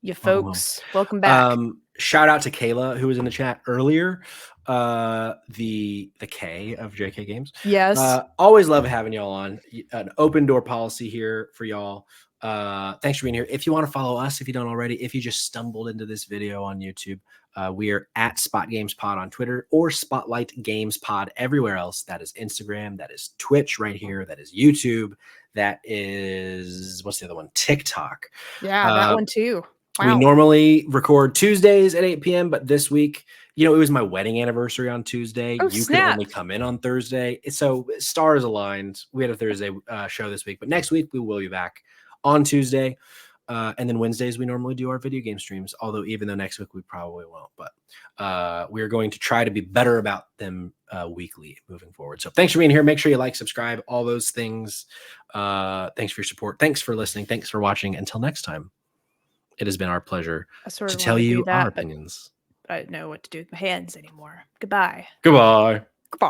Speaker 2: you
Speaker 1: Welcome home.
Speaker 2: folks. Welcome back.
Speaker 1: Shout out to Kayla who was in the chat earlier. The K of JK Games.
Speaker 2: Yes.
Speaker 1: Always love having y'all on. An open door policy here for y'all. Thanks for being here. If you want to follow us, if you don't already, if you just stumbled into this video on YouTube, we are at Spot Games Pod on Twitter or Spotlight Games Pod everywhere else. That is Instagram. That is Twitch right here. That is YouTube. That is, what's the other one? TikTok.
Speaker 2: Yeah, that one too. Wow.
Speaker 1: We normally record Tuesdays at 8 p.m., but this week, it was my wedding anniversary on Tuesday.
Speaker 2: Oh,
Speaker 1: you
Speaker 2: snap.
Speaker 1: could only come in on Thursday. So stars aligned. We had a Thursday show this week, but next week we will be back on Tuesday. And then Wednesdays, we normally do our video game streams, although even though next week we probably won't. But we're going to try to be better about them weekly moving forward. So thanks for being here. Make sure you like, subscribe, all those things. Thanks for your support. Thanks for listening. Thanks for watching. Until next time, it has been our pleasure to tell you our opinions.
Speaker 2: I don't know what to do with my hands anymore. Goodbye.
Speaker 1: Goodbye.
Speaker 2: Goodbye.